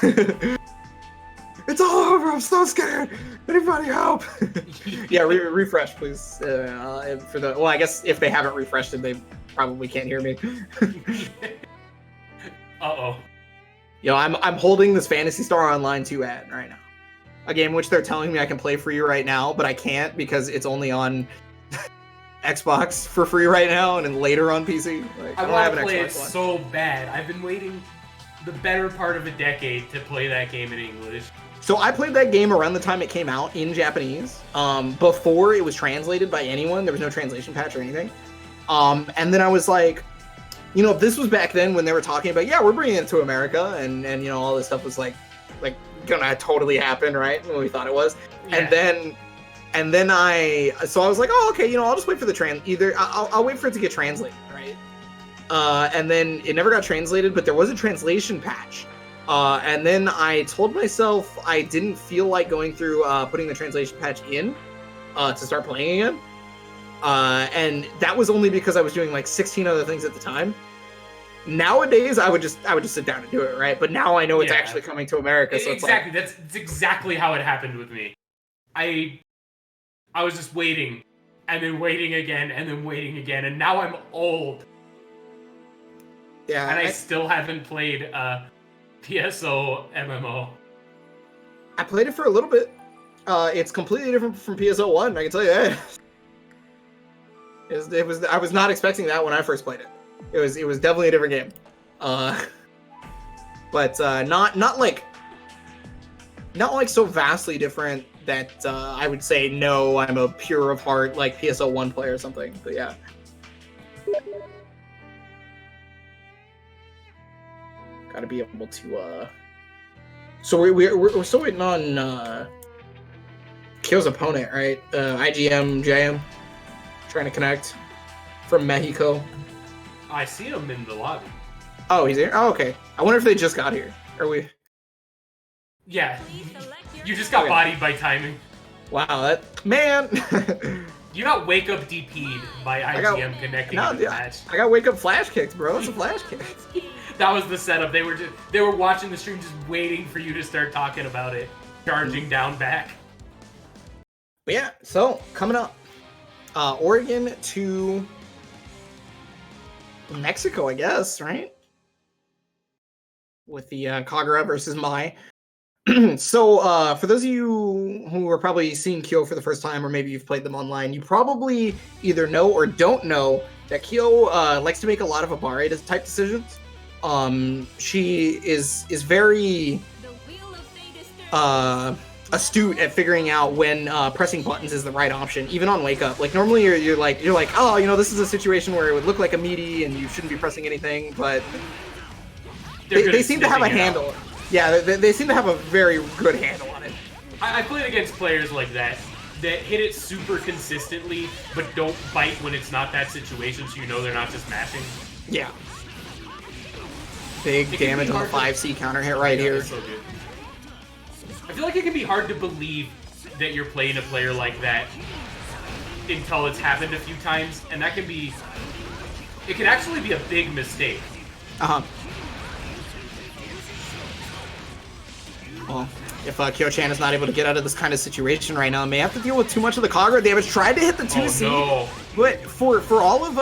It's all over. I'm so scared. Anybody help? Yeah, refresh, please. For the I guess if they haven't refreshed it, they probably can't hear me. Uh-oh. Yo, I'm holding this Phantasy Star Online 2 ad right now. A game which they're telling me I can play for you right now, but I can't because it's only on Xbox for free right now and then later on PC. Like, I want to play it so bad. I've been waiting the better part of a decade to play that game in English. So I played that game around the time it came out in Japanese, before it was translated by anyone. There was no translation patch or anything. And then I was like, you know, if this was back then when they were talking about, yeah, we're bringing it to America, and you know, all this stuff was like gonna totally happen, right? When we thought it was. Yeah. And then I was like, oh, okay, you know, I'll just wait for the I'll wait for it to get translated, right? And then it never got translated, but there was a translation patch. And then I told myself I didn't feel like going through putting the translation patch in to start playing again. And that was only because I was doing like 16 other things at the time. Nowadays, I would just sit down and do it, right? But now I know it's actually coming to America, so exactly. That's exactly how it happened with me. I was just waiting, and then waiting again, and then waiting again, and now I'm old. Yeah, and I still haven't played PSO MMO. I played it for a little bit. It's completely different from PSO 1, I can tell you that. It was. I was not expecting that when I first played it. It was definitely a different game. But not like so vastly different that I would say no, I'm a pure of heart like PSO 1 player or something. But yeah. Got to be able to. So we're still waiting on Kyo's opponent, right? IGM JM trying to connect from Mexico. I see him in the lobby. Oh, he's here. Oh, okay. I wonder if they just got here. Are we? Yeah. You just got bodied by timing. Wow, that man. You got wake up DP'd by IGM connecting to the match. I got wake up flash kicks, bro. It's a flash kick. That was the setup. They were watching the stream, just waiting for you to start talking about it, charging down back. But yeah, so coming up, Oregon to Mexico, I guess, right? With the Kagura versus Mai. So for those of you who are probably seeing Kyo for the first time, or maybe you've played them online, you probably either know or don't know that Kyo likes to make a lot of Abare type decisions. She is very astute at figuring out when pressing buttons is the right option, even on wake up. Like normally you're like, oh, you know, this is a situation where it would look like a meaty and you shouldn't be pressing anything, but they seem to have a handle. Yeah, they seem to have a very good handle on it. I played against players like that hit it super consistently, but don't bite when it's not that situation, so you know they're not just mashing. Yeah. Big damage on the 5C counter hit right here. So good. I feel like it can be hard to believe that you're playing a player like that until it's happened a few times, and that can be... It can actually be a big mistake. Uh-huh. Well, if Kyo-chan is not able to get out of this kind of situation right now, may have to deal with too much of the Kagura damage. Tried to hit the 2C, no. But for all of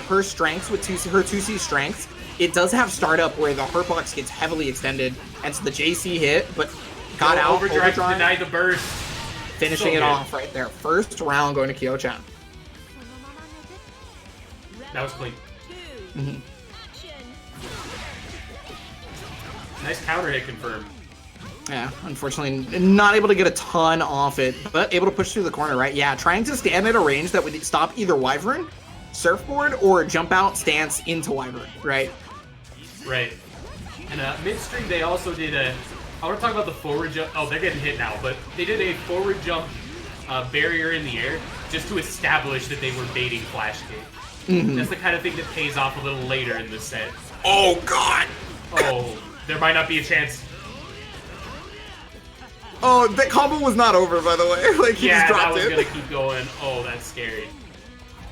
her strengths with her 2C strengths, it does have startup where the hurtbox gets heavily extended, and so the JC hit, but got out. Overdrive to deny the burst. Finishing it off right there. First round going to Kyo-chan. That was clean. Mm-hmm. Nice counter hit confirmed. Yeah, unfortunately not able to get a ton off it, but able to push through the corner, right? Yeah, trying to stand at a range that would stop either Wyvern, Surfboard, or jump out stance into Wyvern, right? Right. And midstream they also did I want to talk about the forward jump. Oh, they're getting hit now, but they did a forward jump barrier in the air just to establish that they were baiting flash kick. Mm-hmm. That's the kind of thing that pays off a little later in the set. Oh, God! Oh, there might not be a chance. Oh, that combo was not over, by the way. Like, he just dropped it. Yeah, that was gonna keep going. Oh, that's scary.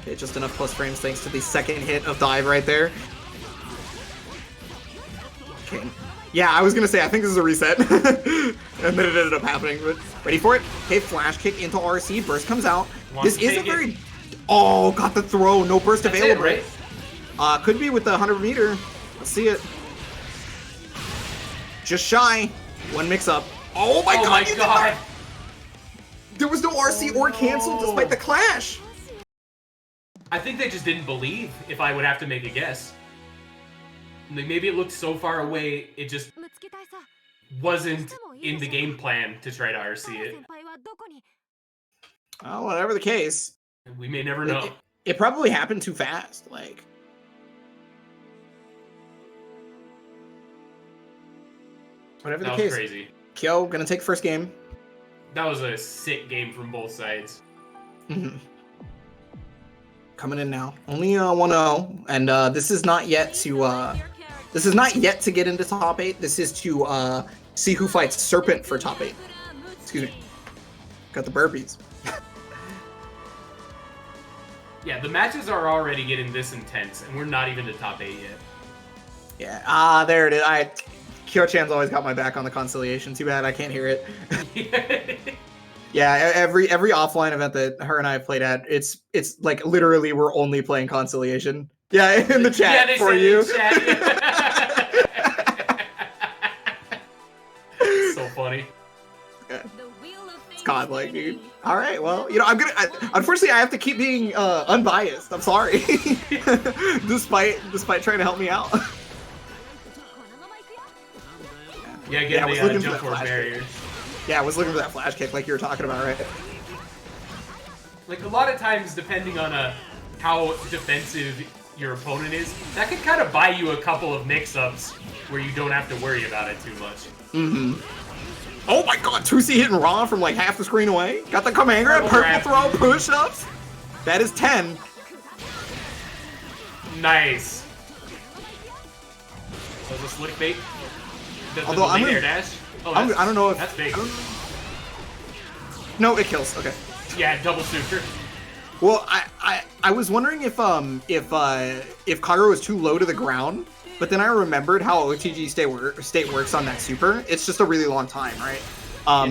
Okay, just enough plus frames thanks to the second hit of dive right there. king. Yeah, I was gonna say I think this is a reset, and then it ended up happening. But ready for it? Okay, flash kick into RC. Burst comes out. This isn't very. Oh, got the throw. No burst available. It, right? Could be with the 100 meter. Let's see it. Just shy. One mix up. Oh my god! There was no RC or cancel despite the clash. I think they just didn't believe, if I would have to make a guess. Like, maybe it looked so far away, it just wasn't in the game plan to try to RC it. Oh, whatever the case. We may never know. It probably happened too fast, like. Whatever the case. Crazy. Kyo gonna take first game. That was a sick game from both sides. Coming in now. Only 1-0, and this is not yet to get into top 8. This is to see who fights Serpent for top 8. Excuse me. Got the burpees. Yeah, the matches are already getting this intense, and we're not even to top 8 yet. Yeah, there it is. Kyo-chan's always got my back on the conciliation. Too bad I can't hear it. Yeah, every offline event that her and I have played at, it's like literally we're only playing conciliation. Yeah, in the chat they for say you. In chat. So funny. Yeah. It's godlike, dude. All right, well, unfortunately I have to keep being unbiased. I'm sorry, despite trying to help me out. Yeah, get the jump forward barrier. Yeah, I was looking for that flash kick like you were talking about, right? Like, a lot of times, depending on how defensive your opponent is, that can kind of buy you a couple of mix-ups where you don't have to worry about it too much. Oh my god, 2C hitting raw from like half the screen away. Got the command grab, purple throw, push-ups. That is 10. Nice. That was a slick bait. Although I'm gonna, air dash. Oh, I don't know if that's big. No, it kills. Okay. Yeah, double super. Well, I was wondering if Kagura was too low to the ground, but then I remembered how OTG state works on that super. It's just a really long time, right?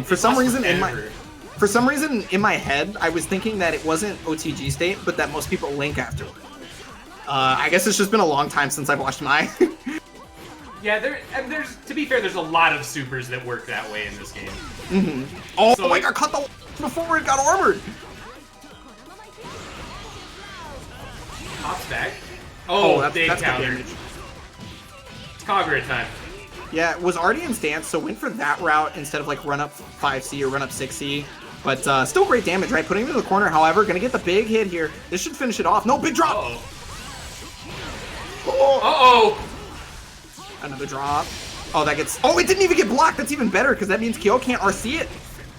For some reason in my head, I was thinking that it wasn't OTG state, but that most people link afterward. I guess it's just been a long time since I've watched my. Yeah, there's to be fair, there's a lot of supers that work that way in this game. Oh, so I got cut before it got armored. Top stack. Oh, that's counter. Damage. It's Kagura time. Yeah, it was already in stance, so went for that route instead of like run up 5C or run up 6C. But still great damage, right? Putting him in the corner, however, gonna get the big hit here. This should finish it off. No, big drop! Uh-oh! Another drop. Oh, that gets... Oh, it didn't even get blocked. That's even better, because that means Kyo can't RC it.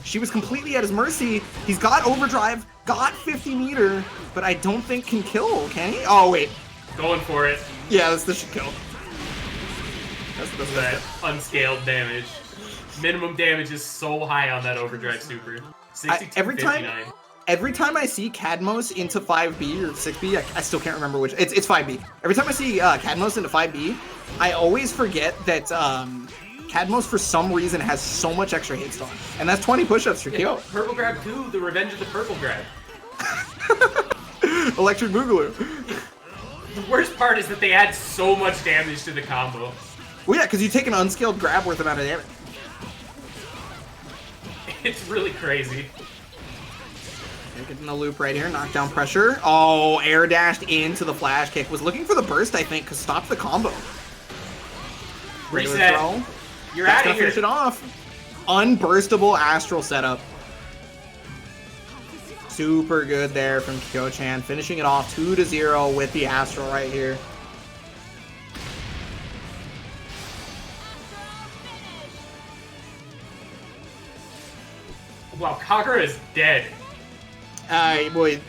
She was completely at his mercy. He's got overdrive, got 50 meter, but I don't think can kill, can he? Oh, wait. Going for it. Yeah, this should kill. That's that unscaled damage. Minimum damage is so high on that overdrive super. 62-59. Every time I see Cadmos into 5B or 6B, I still can't remember which. It's 5B. Every time I see Cadmos into 5B, I always forget that Cadmos, for some reason, has so much extra hit stun. And that's 20 push-ups for Kyo. Purple Grab 2, the revenge of the Purple Grab. Electric Boogaloo. The worst part is that they add so much damage to the combo. Well, yeah, because you take an unscaled grab worth amount of damage. It's really crazy. Getting a loop right here, knockdown pressure. Oh, air dashed into the flash kick. Was looking for the burst, I think, because stopped the combo. Reset. You're out of here. Finish it off. Unburstable astral setup. Super good there from Kyo-chan. Finishing it off 2-0 with the astral right here. Wow, Kagura is dead. Boy,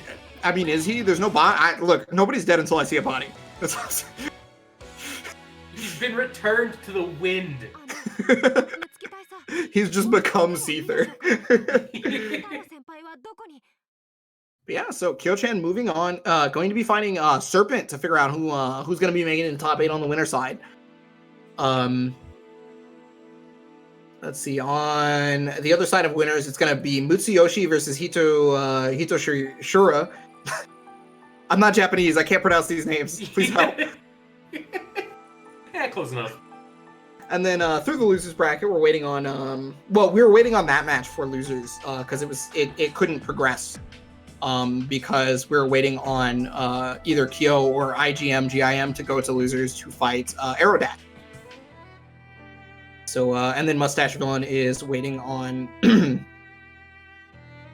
I mean, is he? There's no body. Look, nobody's dead until I see a body. That's what I'm saying. He's been returned to the wind. He's just become Seether. Yeah, so Kyo-chan moving on. Going to be fighting Serpent to figure out who's going to be making it in top 8 on the winner side. Let's see. On the other side of winners, it's going to be Mutsuyoshi versus Hito Shura. I'm not Japanese. I can't pronounce these names. Please help. Yeah, close enough. And then through the losers bracket, we're waiting on. We were waiting on that match for losers because it couldn't progress because we were waiting on either Kyo or GIM to go to losers to fight Aerodat. So and then Mustache Villain is waiting on.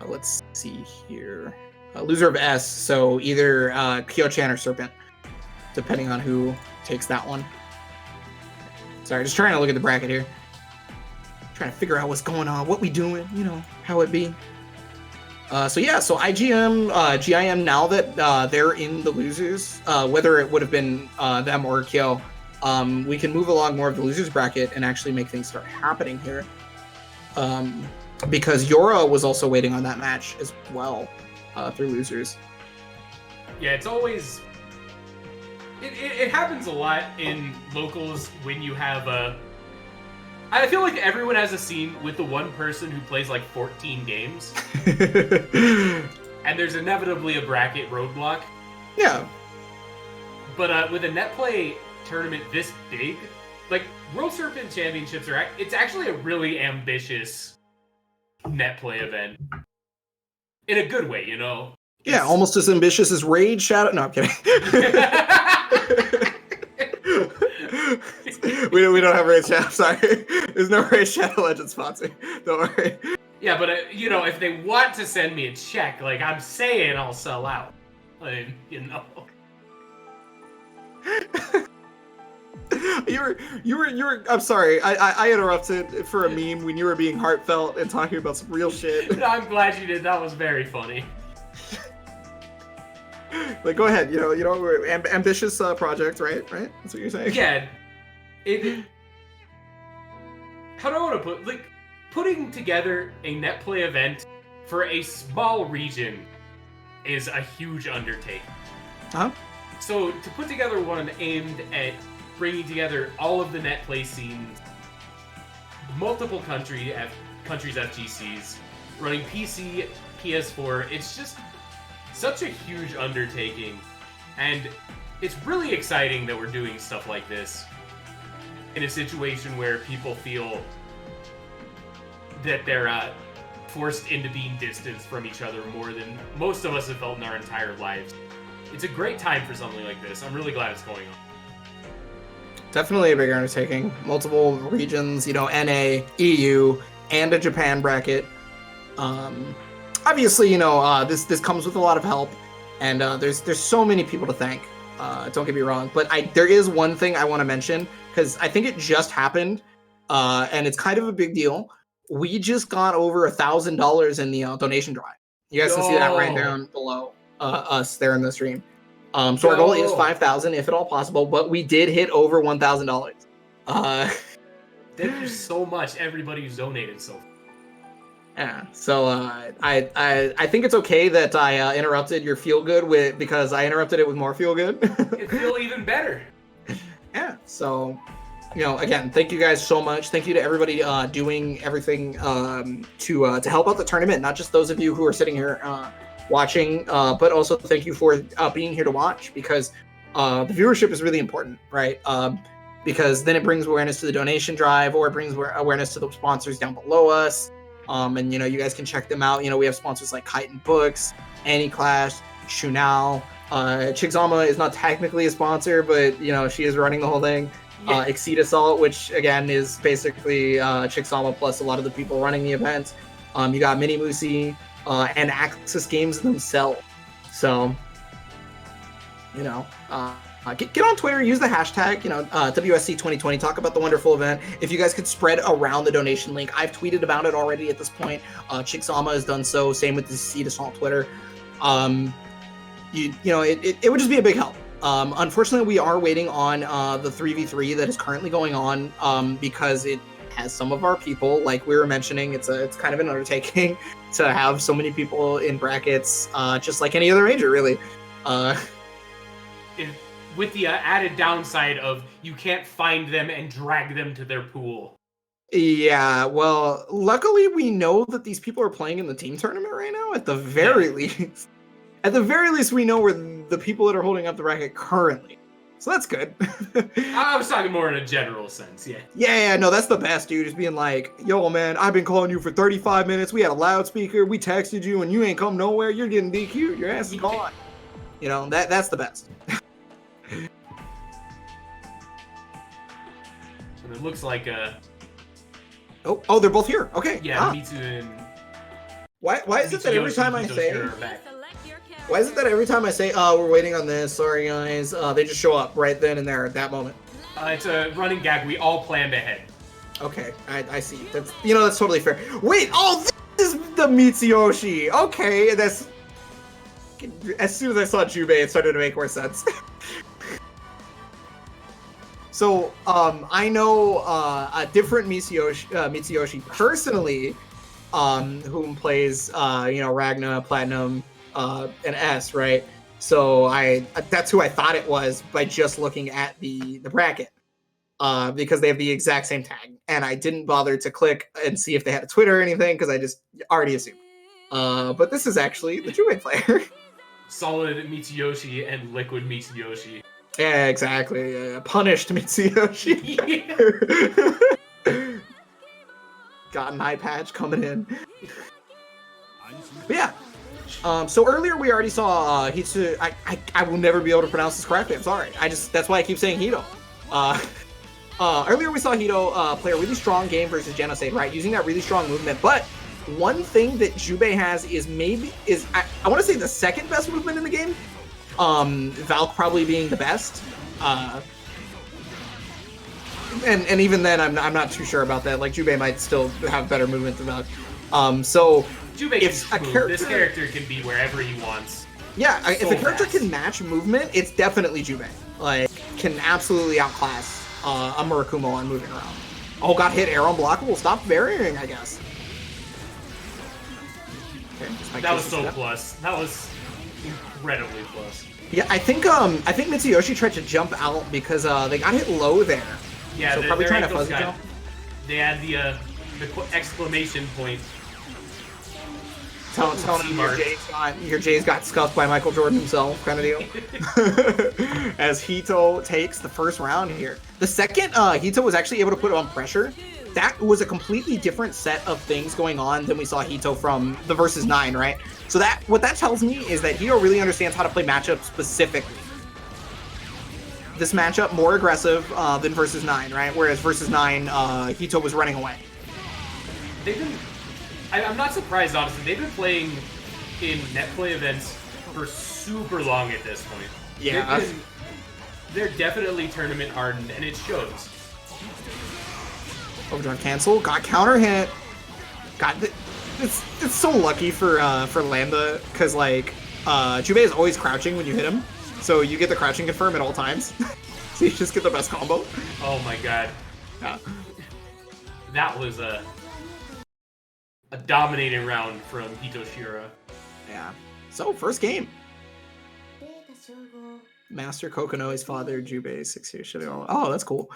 Let's see here. Loser of S. So either Kyo-chan or Serpent, depending on who takes that one. Sorry, just trying to look at the bracket here. Trying to figure out what's going on, what we doing, how it be. So IGM, GIM, now that they're in the losers, whether it would have been them or Kyo, we can move along more of the losers bracket and actually make things start happening here. Because Yora was also waiting on that match as well through losers. Yeah, it's always... It happens a lot in locals when you have a... I feel like everyone has a scene with the one person who plays like 14 games. And there's inevitably a bracket roadblock. Yeah. But with a net play tournament this big, like World Serpent Championships it's actually a really ambitious net play event. In a good way, Yeah, almost as ambitious as Raid Shadow. No, I'm kidding. we don't have Raid Shadow. Sorry, there's no Raid Shadow Legends sponsor. Don't worry. Yeah, but if they want to send me a check, like I'm saying, I'll sell out. You were. I'm sorry. I interrupted for a meme when you were being heartfelt and talking about some real shit. No, I'm glad you did. That was very funny. Like, go ahead. Ambitious project, right? That's what you're saying. Yeah. How do I want to putting together a net play event for a small region is a huge undertaking. Huh? So to put together one aimed at bringing together all of the net play scenes, multiple countries FGCs, running PC, PS4, it's just such a huge undertaking, and it's really exciting that we're doing stuff like this in a situation where people feel that they're forced into being distanced from each other more than most of us have felt in our entire lives. It's a great time for something like this. I'm really glad it's going on. Definitely a big undertaking. Multiple regions, NA, EU, and a Japan bracket. Obviously, this comes with a lot of help, and there's so many people to thank. Don't get me wrong, but there is one thing I want to mention because I think it just happened, and it's kind of a big deal. We just got over $1,000 in the donation drive. You guys can see that right down below us there in the stream. So our goal is 5,000 if at all possible, but we did hit over $1,000. Thank you so much, everybody who's donated so far. Yeah, so I think it's okay that I interrupted your feel good because I interrupted it with more feel good. It feel even better. Yeah, so again, thank you guys so much. Thank you to everybody doing everything to help out the tournament. Not just those of you who are sitting here watching, but also thank you for being here to watch because the viewership is really important, right? Because then it brings awareness to the donation drive, or it brings awareness to the sponsors down below us. And you guys can check them out. We have sponsors like Chitin Books, Anti-Clash, Shunao. Chigzama is not technically a sponsor, but she is running the whole thing. Yeah. Exceed Assault, which again is basically Chigzama plus a lot of the people running the event. You got Mini Musi and Axis Games themselves. So get on Twitter, use the hashtag, WSC 2020, talk about the wonderful event. If you guys could spread around the donation link, I've tweeted about it already at this point. Chixama has done so, same with the Seed Assault Twitter. It would just be a big help. Unfortunately, we are waiting on the 3v3 that is currently going on because it has some of our people, like we were mentioning, it's kind of an undertaking to have so many people in brackets, just like any other major, really. With the added downside of you can't find them and drag them to their pool. Yeah, well, luckily we know that these people are playing in the team tournament right now. At the very least, at the very least, we know where the people that are holding up the bracket currently. So that's good. I was talking more in a general sense, yeah. Yeah, no, that's the best, dude. Just being like, yo, man, I've been calling you for 35 minutes. We had a loudspeaker. We texted you, and you ain't come nowhere. You're getting DQ'd. Your ass is gone. You know, that's the best. And it looks like Oh, they're both here. Okay. yeah, Mitsu and Why is it that every time I say Hitoshiro are back. Why is it that every time I say, oh, we're waiting on this, sorry guys, they just show up right then and there at that moment? It's a running gag. We all planned ahead. Okay, I see. That's that's totally fair. Wait, oh, this is the Mitsuyoshi. Okay, that's... As soon as I saw Jubei, it started to make more sense. So, I know a different Mitsuyoshi personally, whom plays, Ragna, Platinum, and S, right? So that's who I thought it was by just looking at the bracket, because they have the exact same tag, and I didn't bother to click and see if they had a Twitter or anything because I just already assumed. But this is actually the Jubei player. Solid Mitsuyoshi and Liquid Mitsuyoshi. Yeah, exactly. Punished Mitsuyoshi. Got an eye patch coming in. But yeah. So earlier we already saw Hitsu. I will never be able to pronounce this correctly. I'm sorry. That's why I keep saying Hito. Earlier we saw Hito play a really strong game versus Genocide, right? Using that really strong movement. But one thing that Jubei has is I want to say the second best movement in the game. Valk probably being the best. And even then I'm not too sure about that. Like Jubei might still have better movement than Valk. So Jubei this character can be wherever he wants. Yeah, so if a character can match movement, it's definitely Jubei. Like, can absolutely outclass a Murakumo on moving around. Oh, got hit air unblockable. Stop burying, I guess. Okay, that was so plus. That was incredibly plus. Yeah, I think Mitsuyoshi tried to jump out because they got hit low there. Yeah, so probably trying to fuzzy jump. They had the exclamation point. Telling him your J's got scuffed by Michael Jordan himself, kind of deal. As Hito takes the first round here. The second Hito was actually able to put on pressure, that was a completely different set of things going on than we saw Hito from the versus 9, right? So what that tells me is that Hito really understands how to play matchups specifically. This matchup more aggressive than versus 9, right? Whereas versus 9, Hito was running away. I'm not surprised, honestly. They've been playing in net play events for super long at this point. Yeah. They're definitely tournament hardened, and it shows. Overdrive cancel. Got counter hit. It's so lucky for Lambda because like Jubei is always crouching when you hit him, so you get the crouching confirm at all times. So you just get the best combo. Oh my god. Yeah. That was a dominating round from Hitoshiro. Yeah. So first game. Master Kokonoe's father, Jubei, 6 years. Oh, that's cool.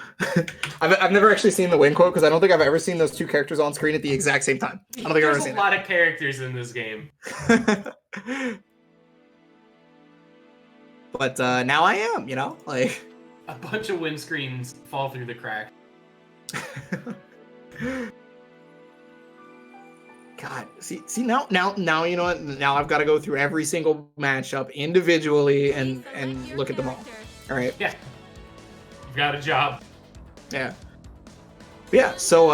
I've never actually seen the win quote because I don't think I've ever seen those two characters on screen at the exact same time. I don't think I've ever seen it. There's a lot of characters in this game. But now I am, like a bunch of windscreens fall through the crack. God, see now you know what? Now I've got to go through every single matchup individually and look at them all. All right. Yeah. You've got a job. Yeah. Yeah. So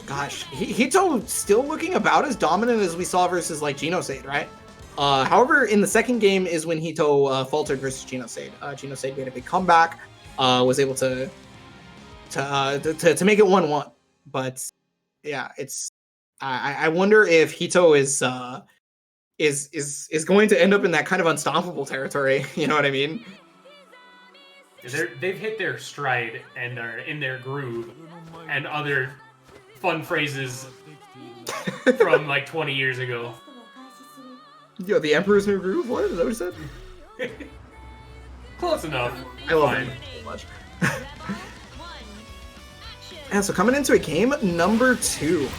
gosh, Hito still looking about as dominant as we saw versus like Genosade, right? However, in the second game is when Hito faltered versus Genosade. Genosade made a big comeback, was able to make it 1-1. But yeah, it's. I wonder if Hito is going to end up in that kind of unstoppable territory. You know what I mean? They've hit their stride and are in their groove, and other fun phrases from like 20 years ago. Yo, the Emperor's New Groove? What? Is that what you said? Close enough. I love him so much. Yeah, so coming into a game number 2.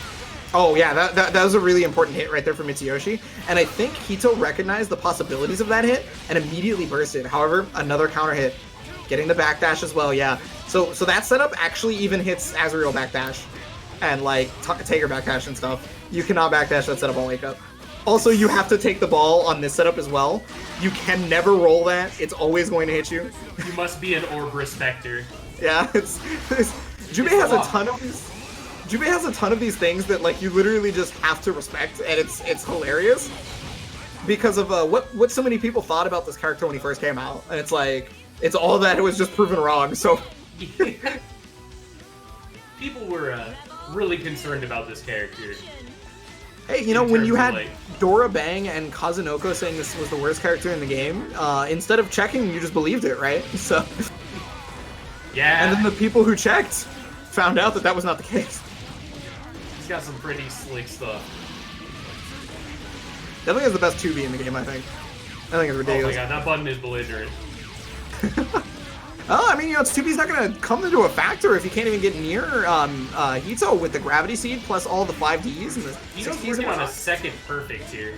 Oh yeah, that was a really important hit right there for Mitsuyoshi, and I think Hito recognized the possibilities of that hit and immediately bursted. However, another counter hit, getting the backdash as well. Yeah, so that setup actually even hits Azrael backdash and like Taker backdash and stuff. You cannot backdash that setup on wake up. Also, you have to take the ball on this setup as well. You can never roll that; it's always going to hit you. You must be an orb respecter. Yeah, Jubei has a ton of these. Jubei has a ton of these things that like you literally just have to respect, and it's hilarious because of what so many people thought about this character when he first came out, and it's like it's all that it was just proven wrong. So people were really concerned about this character. Hey, you know, when you had Dora Bang and Kazunoko saying this was the worst character in the game, instead of checking, you just believed it, right? So yeah. And then the people who checked found out that that was not the case. He's got some pretty slick stuff. Definitely has the best 2B in the game, I think. I think it's ridiculous. Oh my god, that button is belligerent. Oh, I mean, you know, 2B's not going to come into a factor if you can't even get near Hito with the Gravity Seed plus all the 5Ds and the Hito's 6Ds. working on a second perfect here.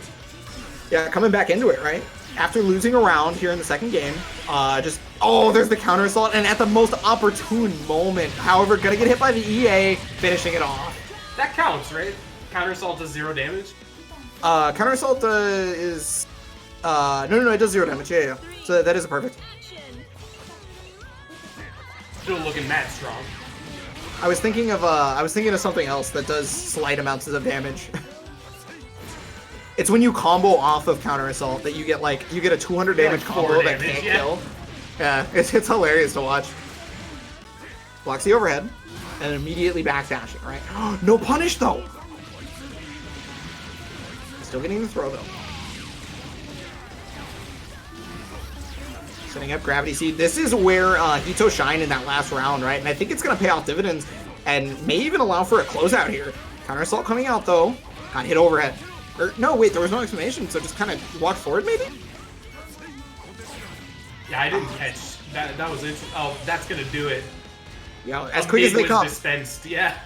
Yeah, coming back into it, right? After losing a round here in the second game, there's the counter assault, and at the most opportune moment, however, gonna get hit by the EA, finishing it off. That counts, right? Counter assault does 0 damage? Counter assault is, no, it does 0 damage, yeah. So that is a perfect. Still looking mad strong. I was thinking of something else that does slight amounts of damage. It's when you combo off of counter assault that you get a 200 damage combo that can't kill. Yeah, it's hilarious to watch. Blocks the overhead and immediately backdashing, right? No punish though. Still getting the throw though. Setting up Gravity Seed. This is where Hito shined in that last round, right? And I think it's gonna pay off dividends and may even allow for a closeout here. Counter assault coming out though. Got hit overhead. Or, no, wait, there was no explanation, so just kind of walk forward, maybe? Yeah, I didn't catch that. That was interesting. Oh, that's gonna do it. Yeah, as quick as they come. Dispensed. Yeah.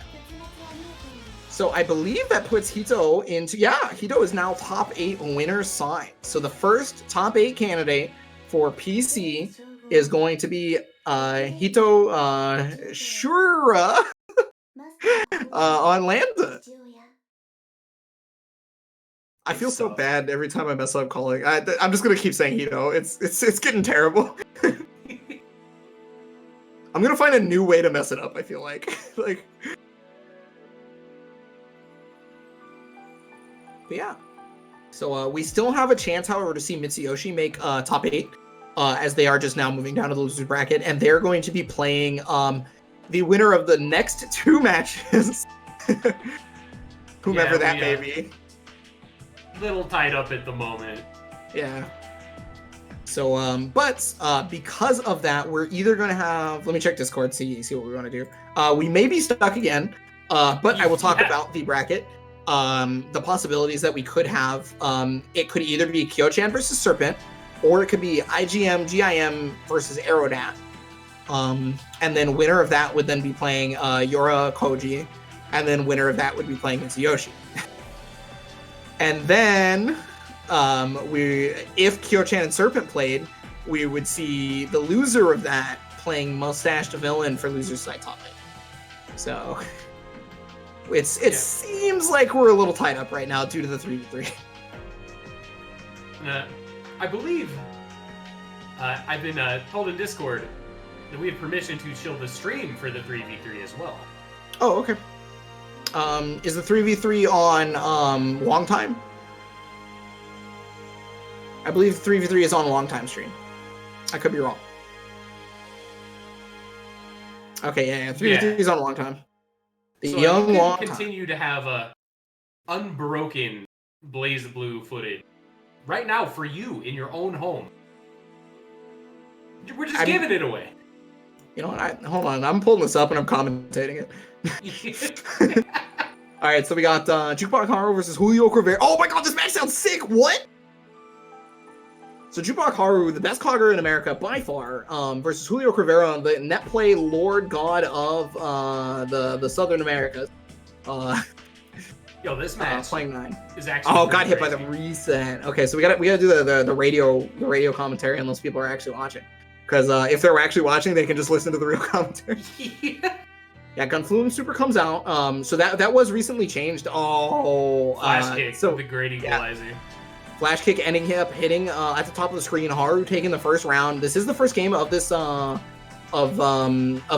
So I believe that puts Hito into... Yeah, Hito is now top 8 winner side. So the first top 8 candidate for PC is going to be Hito Shura on Lambda. I feel so bad every time I mess up calling. I'm just gonna keep saying Hito. It's getting terrible. I'm gonna find a new way to mess it up. I feel like but yeah. So we still have a chance, however, to see Mitsuyoshi make top 8, as they are just now moving down to the losers bracket, and they're going to be playing the winner of the next 2 matches, whomever that may be. Little tied up at the moment. Yeah. So, because of that, we're either going to have... Let me check Discord, see what we want to do. We may be stuck again, but I will talk about the bracket. The possibilities that we could have. It could either be Kyo-chan versus Serpent, or it could be IGM, GIM versus Aerodat. And then winner of that would then be playing Yora Koji, and then winner of that would be playing Mitsuyoshi. And then, if Kyo-chan and Serpent played, we would see the loser of that playing Mustached Villain for loser's side top 8. So, it seems like we're a little tied up right now due to the 3v3. I believe I've been told in Discord that we have permission to chill the stream for the 3v3 as well. Oh, okay. Is the 3v3 on long time? I believe 3v3 is on a long time stream. I could be wrong. Okay, yeah. 3v3 is on a long time. The so young long time. Continue to have a unbroken Blaze Blue footage right now for you in your own home. We're just giving it away. You know what? Hold on. I'm pulling this up and I'm commentating it. All right, so we got Jukebox Haro versus Julio Corvera. Oh my god, this match sounds sick! What? So Jupok Haru, the best cogger in America by far, versus Julio Rivera, the net play lord god of the Southern Americas. Yo, this match playing 9 is actually. Oh, got hit by crazy. the reset. Okay, so we gotta do the radio commentary unless people are actually watching. Because if they're actually watching, they can just listen to the real commentary. Yeah, Gunflume Super comes out. So that was recently changed. Oh, Flash kick, so the great equalizer. Yeah. Flash kick ending up hitting at the top of the screen. Haru taking the first round. This is the first game of this of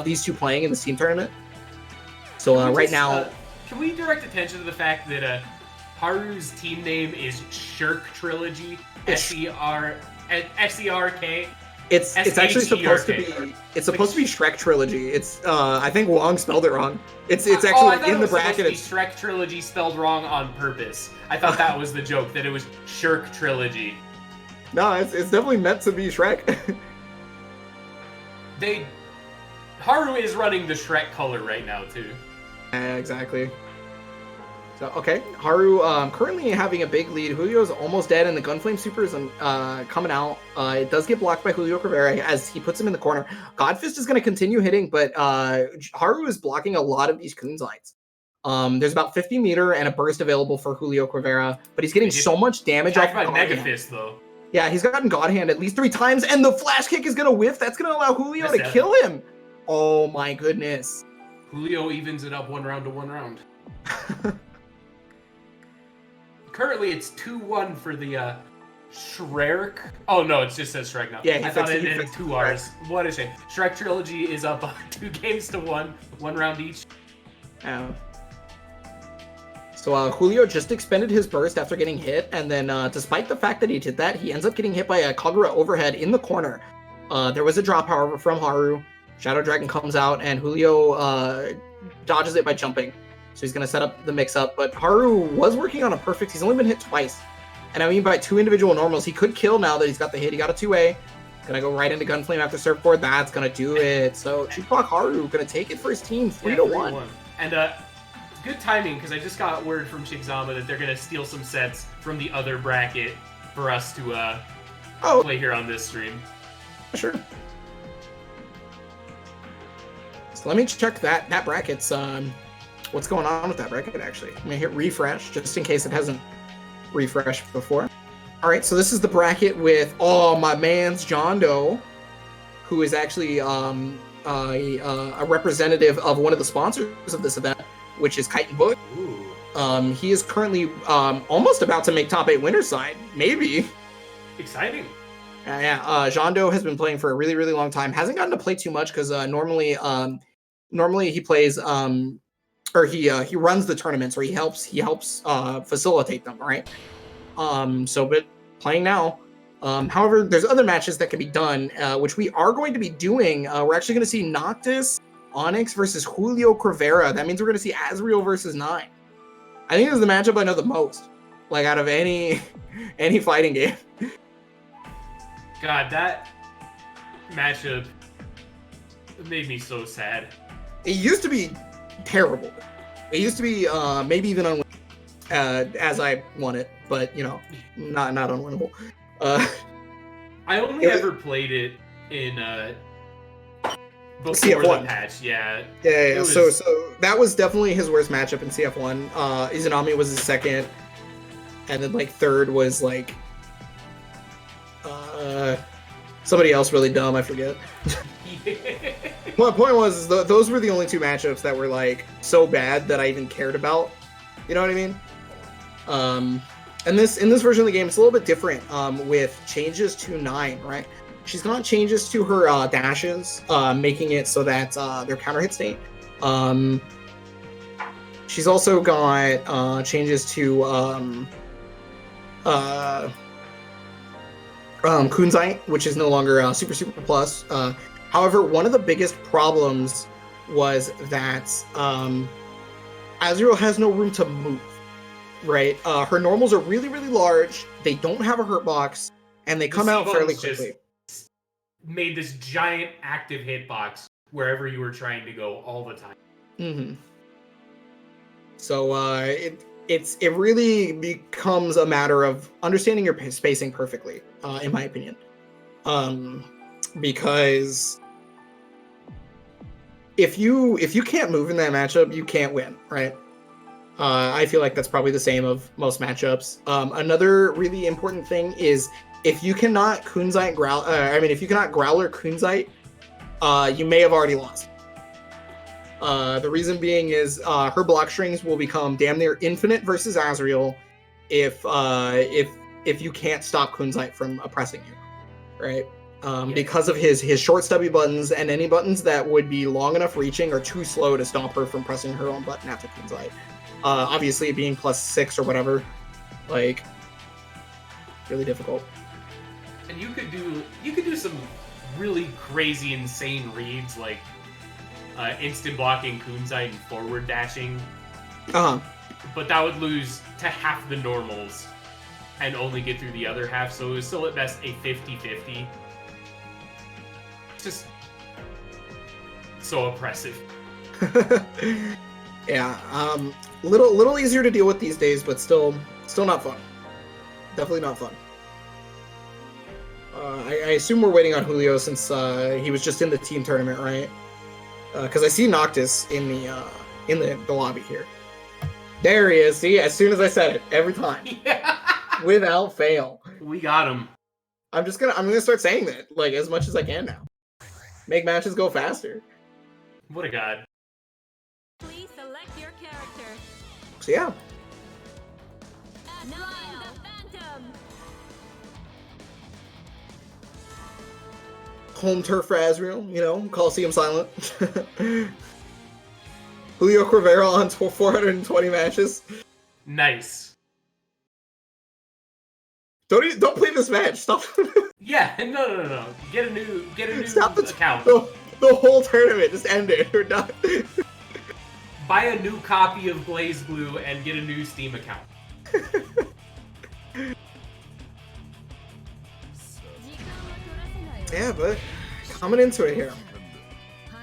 these two playing in this team tournament. So right now, can we direct attention to the fact that Haru's team name is Shirk Trilogy? SERK. It's actually supposed to be Shrek Trilogy. It's I think Wong spelled it wrong. It's actually in the bracket. It's Shrek Trilogy spelled wrong on purpose. I thought that was the joke, that it was Shirk Trilogy. No, it's definitely meant to be Shrek. Haru is running the Shrek color right now too. Exactly. So okay, Haru currently having a big lead. Julio's almost dead, and the Gunflame Super is coming out. It does get blocked by Julio Rivera as he puts him in the corner. Godfist is going to continue hitting, but Haru is blocking a lot of these kunzaites. There's about 50 meter and a burst available for Julio Rivera, but he's getting so much damage off of Mega Fist though. Yeah, he's gotten God Hand at least 3 times, and the flash kick is going to whiff. That's going to allow Julio to kill him. Oh my goodness. Julio evens it up 1 round to 1 round. Currently, it's 2-1 for the Shrek. Oh no, it just says Shrek now. Yeah, I thought it had 2 R's. What a shame. Shrek Trilogy is up 2 games to 1 round each. So Julio just expended his burst after getting hit, and then despite the fact that he did that, he ends up getting hit by a Kagura overhead in the corner. There was a drop, however, from Haru. Shadow Dragon comes out, and Julio dodges it by jumping. So he's going to set up the mix-up. But Haru was working on a perfect. He's only been hit twice. And I mean by 2 individual normals. He could kill now that he's got the hit. He got a 2A. Going to go right into Gunflame after Surfboard. That's going to do it. So Jukebox Haru going to take it for his team 3-1. And good timing, because I just got word from Shigzama that they're going to steal some sets from the other bracket for us to play here on this stream. Sure. So let me check that bracket's what's going on with that bracket, actually. I'm gonna hit refresh just in case it hasn't refreshed before. All right, so this is the bracket with my man's John Doe, who is actually a representative of one of the sponsors of this event, which is Kite and Bush. He is currently almost about to make top 8 winner's side, maybe. Exciting. John Doe has been playing for a really, really long time. Hasn't gotten to play too much because normally he plays or he runs the tournaments, or he helps facilitate them, right? But playing now. However, there's other matches that can be done, which we are going to be doing. We're actually going to see Noctis Onyx versus Julio Rivera. That means we're going to see Azriel versus 9. I think this is the matchup I know the most, like out of any fighting game. God, that matchup made me so sad. It used to be terrible. It used to be maybe even unwinnable as I won it, but not unwinnable. I only ever played it in before CF1. the patch. Yeah. So that was definitely his worst matchup in CF1. Izanami was his second, and then third was somebody else really dumb. I forget. My point was those were the only 2 matchups that were so bad that I even cared about. You know what I mean? And in this version of the game, it's a little bit different with changes to 9, right? She's got changes to her dashes, making it so that they're counter hit state. She's also got changes to Kunzite, which is no longer super plus. However, one of the biggest problems was that Azriel has no room to move, right? Her normals are really, really large. They don't have a hurt box, and they come out fairly quickly. Made this giant active hitbox wherever you were trying to go all the time. Mm-hmm. So it it really becomes a matter of understanding your spacing perfectly, in my opinion. Because if you can't move in that matchup, you can't win, right? I feel like that's probably the same of most matchups. Another really important thing is if you cannot Kunzite if you cannot Growler Kunzite, you may have already lost. The reason being is her block strings will become damn near infinite versus Azrael if you can't stop Kunzite from oppressing you, right? Because of his short stubby buttons and any buttons that would be long enough reaching or too slow to stop her from pressing her own button after Kunzite. Obviously being +6 or whatever, like really difficult. And you could do some really crazy, insane reads like instant blocking Kunzite and forward dashing. But that would lose to half the normals and only get through the other half, so it was still at best a 50-50. Just so oppressive. Yeah, little easier to deal with these days, but still not fun. Definitely not fun. I assume we're waiting on Julio since he was just in the team tournament, right? Because I see Noctis in the lobby here. There he is. See, as soon as I said it, every time, without fail. We got him. I'm gonna start saying that like as much as I can now. Make matches go faster. What a god. Please select your character. So yeah. Nine the Phantom. Home turf for Azrael, Coliseum silent. Julio Corvera on 420 matches. Nice. Don't play this match. Stop. Yeah, no. Get a new Stop account. The whole tournament. Just end it. We're done. Buy a new copy of BlazBlue and get a new Steam account. Yeah, but coming into it here.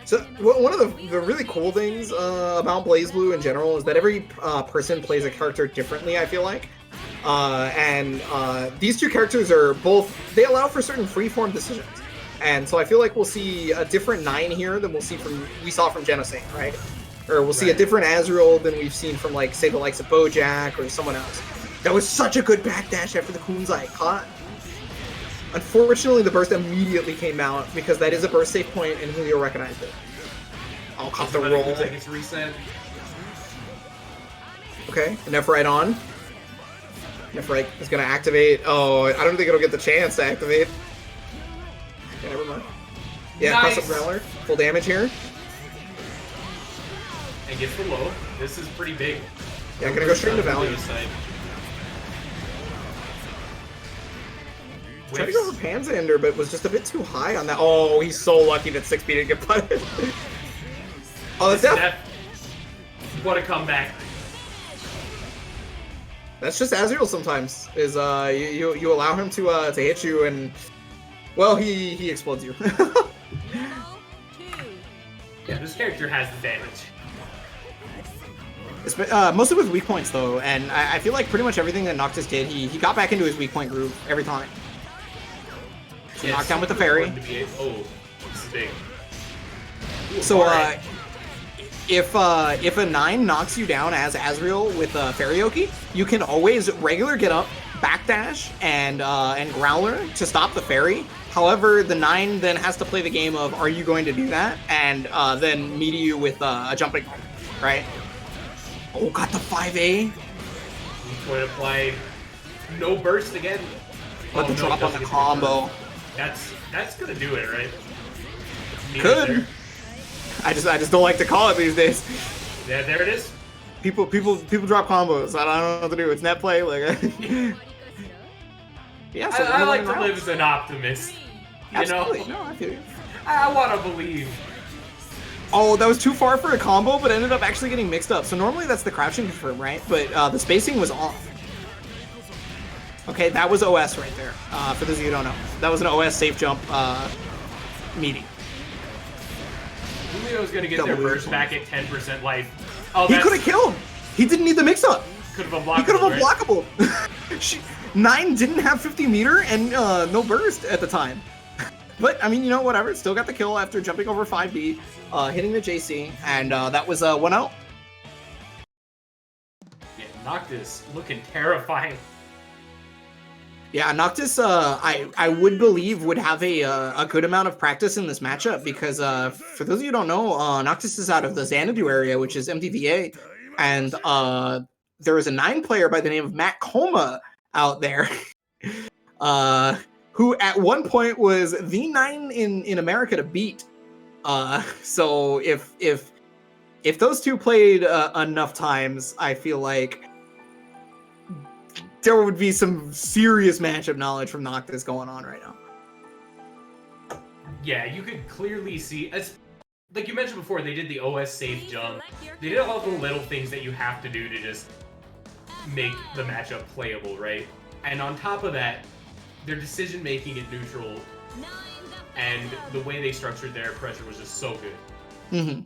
So one of the really cool things about BlazBlue in general is that every person plays a character differently, I feel like. And these two characters are both, they allow for certain freeform decisions. And so I feel like we'll see a different 9 here than we saw from Genosane, right? Or we'll see a different Azrael than we've seen from, like, say, the likes of Bojack or someone else. That was such a good backdash after the Kunzite caught. Unfortunately, the burst immediately came out because that is a burst safe point and Julio recognized it. I'll cop the roll. It's reset. Okay, Nephrite on. Nephrite is going to activate. Oh, I don't think it'll get the chance to activate. Okay, never mind. Yeah, nice. Cross up Growler. Full damage here. And gets the low. This is pretty big. Yeah, I'm going to go straight into Valley. Tried to go for Panzander, but was just a bit too high on that. Oh, he's so lucky that 6B didn't get putted. Oh, that's death. What a comeback. That's just Azrael sometimes. Is you allow him to hit you and well he explodes you. Yeah, this character has the damage. Mostly with weak points though, and I feel like pretty much everything that Noctis did, he got back into his weak point groove every time. So yeah, knockdown with the fairy. Oh, this is big. Ooh, so if a 9 knocks you down as Azrael with a Fairy you can always regular get up, backdash, and Growler to stop the fairy. However, the 9 then has to play the game of are you going to do that, and then meet you with a jumping point, right? Oh, got the 5A. Point applied. No burst again. But the drop on the combo. That's gonna do it, right? Could. I just don't like to call it these days. Yeah, there it is. People drop combos. I don't know what to do. It's net play. Like, yeah. So I like to live as an optimist. Absolutely. No, I feel you. I want to believe. Oh, that was too far for a combo, but ended up actually getting mixed up. So normally that's the crouching confirm, right? But the spacing was off. Okay, that was OS right there. For those of you who don't know, that was an OS safe jump meeting. Julio's gonna get their burst back at 10% life. Oh, he could have killed. He didn't need the mix-up. Could have He could have unblockable. unblockable. 9 didn't have 50 meter and no burst at the time. But, I mean, you know, whatever. Still got the kill after jumping over 5B, hitting the JC, and that was 1-0. Yeah, Noctis looking terrifying. Yeah, Noctis, I would believe would have a good amount of practice in this matchup because for those of you who don't know, Noctis is out of the Xanadu area, which is MTVA, and there is a 9 player by the name of Matt Coma out there, who at one point was the 9 in America to beat. So if those two played enough times, I feel like there would be some serious matchup knowledge from Noctis going on right now. Yeah, you could clearly see, as like you mentioned before, they did the OS safe jump. They did all the little things that you have to do to just make the matchup playable, right? And on top of that, their decision making in neutral and the way they structured their pressure was just so good. Mm-hmm.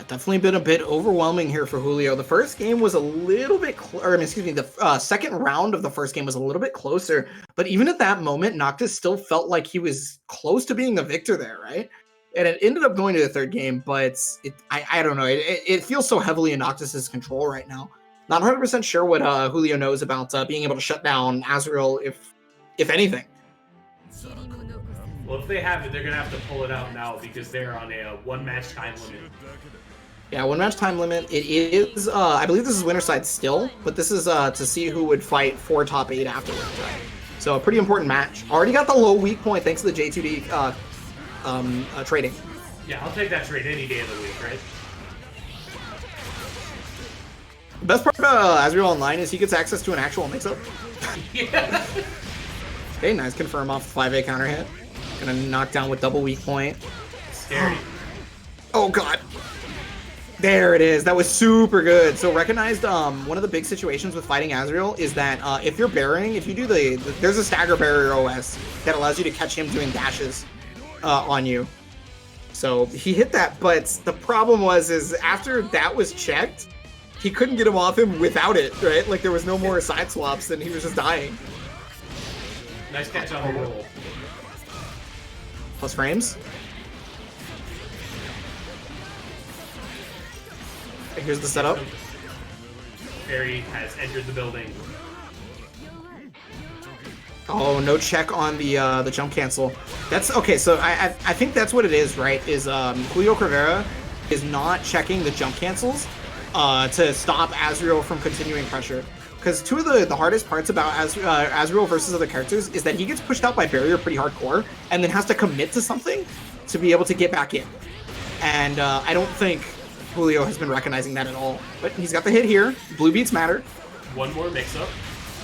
Definitely been a bit overwhelming here for Julio. The first game was a little bit, the second round of the first game was a little bit closer. But even at that moment, Noctis still felt like he was close to being the victor there, right? And it ended up going to the third game, but I don't know. It feels so heavily in Noctis's control right now. Not 100% sure what Julio knows about being able to shut down Azrael, if anything. Well, if they have it, they're going to have to pull it out now because they're on a one-match time limit. Yeah, one-match time limit. It is, I believe this is winner side still, but this is to see who would fight for top 8 afterwards. Right? So a pretty important match. Already got the low weak point thanks to the J2D trading. Yeah, I'll take that trade any day of the week, right? The best part about Azrael Online is he gets access to an actual mix-up. Yeah. Okay, nice confirm off the 5A counter hit. Gonna knock down with double weak point. Scary. Oh god. There it is. That was super good. So recognized one of the big situations with fighting Azrael is that if you're burying, if you do there's a stagger barrier OS that allows you to catch him doing dashes on you. So he hit that, but the problem is after that was checked, he couldn't get him off him without it, right? Like there was no more side swaps and he was just dying. Nice catch on the roll. Plus frames. Here's the setup. Barry has entered the building. Oh, no check on the jump cancel. That's okay. So I think that's what it is, right? Is Julio Crivera is not checking the jump cancels to stop Azrael from continuing pressure. Because two of the hardest parts about Azrael versus other characters is that he gets pushed out by barrier pretty hardcore and then has to commit to something to be able to get back in. And I don't think Julio has been recognizing that at all. But he's got the hit here. Blue beats matter. One more mix-up.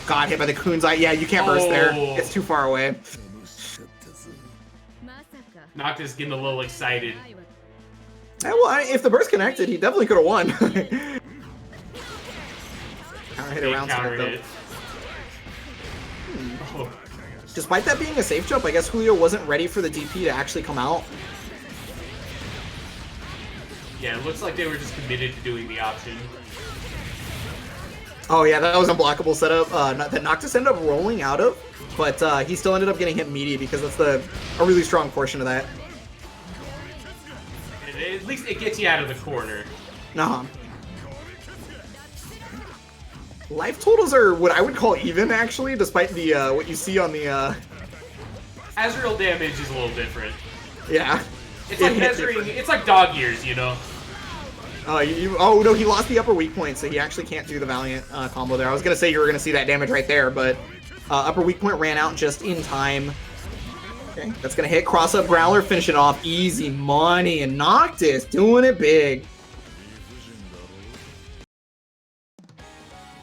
Got hit by the Kun's Eye. Yeah, you can't burst there. It's too far away. Noctis getting a little excited. Yeah, well, if the burst connected, he definitely could have won. Counter hit around hit. Oh. Despite that being a safe jump, I guess Julio wasn't ready for the DP to actually come out. Yeah, it looks like they were just committed to doing the option. Oh yeah, that was an unblockable setup that Noctis ended up rolling out of, but he still ended up getting hit meaty because that's a really strong portion of that. At least it gets you out of the corner. Uh-huh. Life totals are what I would call even, actually, despite the what you see on the... Azrael damage is a little different. Yeah. It's like measuring, it's like dog years, you know? Oh no, he lost the upper weak point, so he actually can't do the Valiant combo there. I was going to say you were going to see that damage right there, but upper weak point ran out just in time. Okay, that's going to hit. Cross-up Growler, finish it off. Easy money, and Noctis doing it big.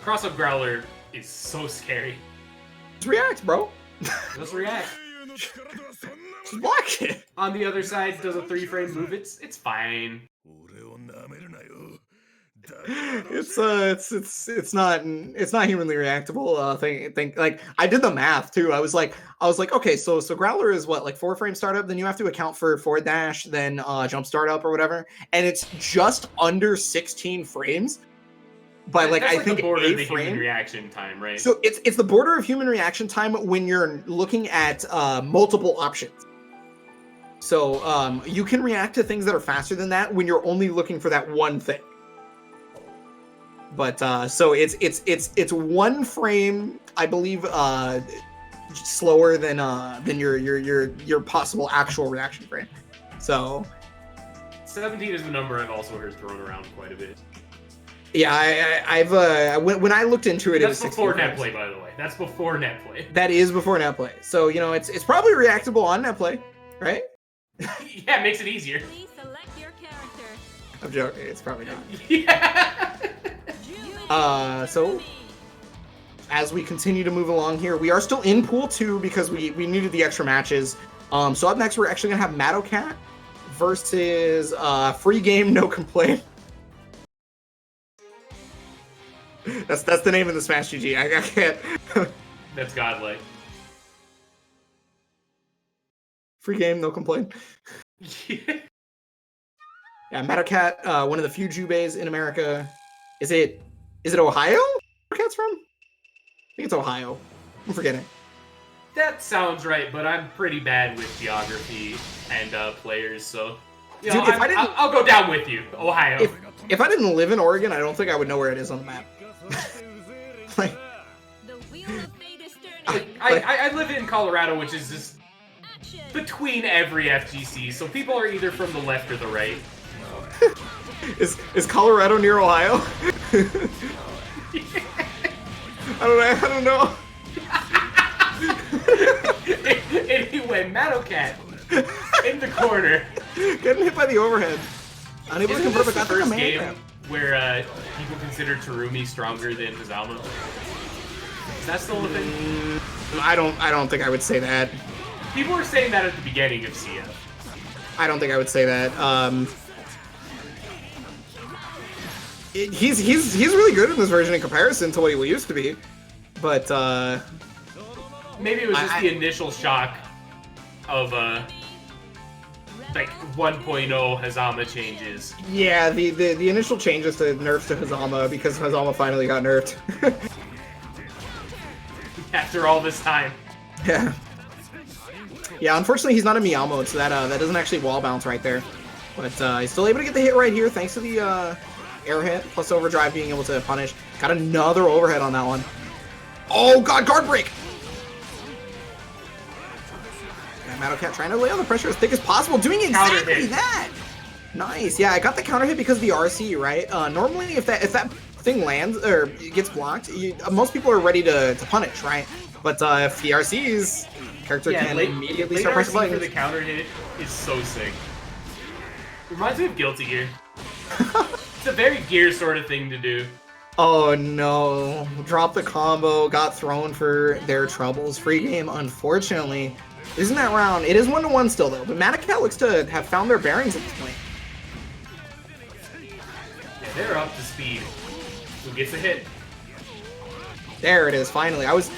Cross-up Growler is so scary. Just react, bro. Just react. Just block it. On the other side, does a 3-frame move. It's fine. It's not humanly reactable. Think like I did the math too. I was like, okay, so Growler is what, like 4-frame startup, then you have to account for forward dash, then jump startup or whatever, and it's just under 16 frames. by like That's I like think the border a of the human frame. reaction time, right? So it's the border of human reaction time when you're looking at multiple options. So you can react to things that are faster than that when you're only looking for that one thing. But so it's 1 frame, I believe, slower than your possible actual reaction frame. So 17 is the number I've also heard thrown around quite a bit. yeah, I've when I looked into it, it was That's before 16 net frames. play, by the way. That's before net play. That is before net play. So you know it's probably reactable on net play, right? Yeah, it makes it easier. Please select your character. I'm joking. It's probably not. Yeah. So as we continue to move along here, we are still in pool 2 because we needed the extra matches. So up next, we're actually gonna have Madocat versus Free Game No Complaint. That's the name of the Smash GG. I can't. That's godlike. Free Game No Complaint. Yeah, Madocat, one of the few Jubeis in America. Is it Ohio? Where Cat's from? I think it's Ohio. I'm forgetting. That sounds right, but I'm pretty bad with geography and players, so you know, Dude, if I didn't- I'll go down with you, Ohio. If I didn't live in Oregon, I don't think I would know where it is on the map. Like, The wheel of fate is turning. I live in Colorado, which is just Action. between every FGC, so people are either from the left or the right. is Colorado near Ohio? I don't know. Anyway, Madocat in the corner. Getting hit by the overhead. Unable to Isn't convert, this but the got the first command game grab. where people consider Terumi stronger than Hazama? Is that still a thing? I don't think I would say that. People were saying that at the beginning of CF. I don't think I would say that. He's really good in this version in comparison to what he used to be, but Maybe it was just the initial shock of like 1.0 Hazama changes. yeah, the initial changes to nerfs to Hazama because Hazama finally got nerfed. After all this time. Yeah. Yeah, unfortunately he's not in Meow mode, so that doesn't actually wall bounce right there. But he's still able to get the hit right here thanks to the air hit, plus overdrive being able to punish. Got another overhead on that one. Oh god, guard break! Yeah, Madocat trying to lay on the pressure as thick as possible, doing exactly that! Nice, yeah, I got the counter hit because of the RC, right? Normally if that thing lands, or gets blocked, most people are ready to punish, right? But if he RCs, character can immediately start pressing RC for buttons. the counter hit is so sick. Reminds me of Guilty Gear. It's a very Gear sort of thing to do. Oh no, drop the combo, got thrown for their troubles. Free Game, unfortunately, isn't that round. It is 1-1 still though, but Madocat looks to have found their bearings at this point. Yeah, they're up to speed. Who gets a hit? There it is, finally. I was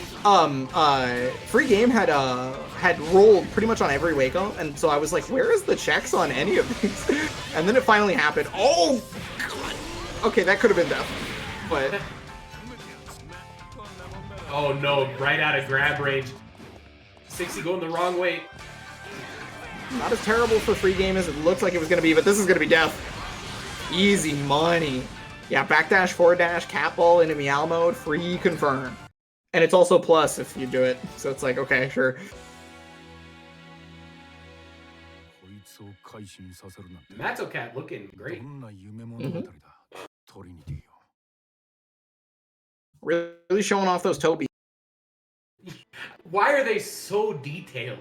Free Game had rolled pretty much on every Waco, and so I was like, where is the checks on any of these? And then it finally happened. Oh god. Okay, that could have been death. But oh no, right out of grab range. 60 going the wrong way. not as terrible for Free Game as it looked like it was gonna be, but this is gonna be death. Easy money. Yeah, backdash, forward dash, cat ball into Meow mode, free confirm. And it's also plus if you do it. So it's like, okay, sure. Madocat looking great. Really showing off those toe beats. Why are they so detailed?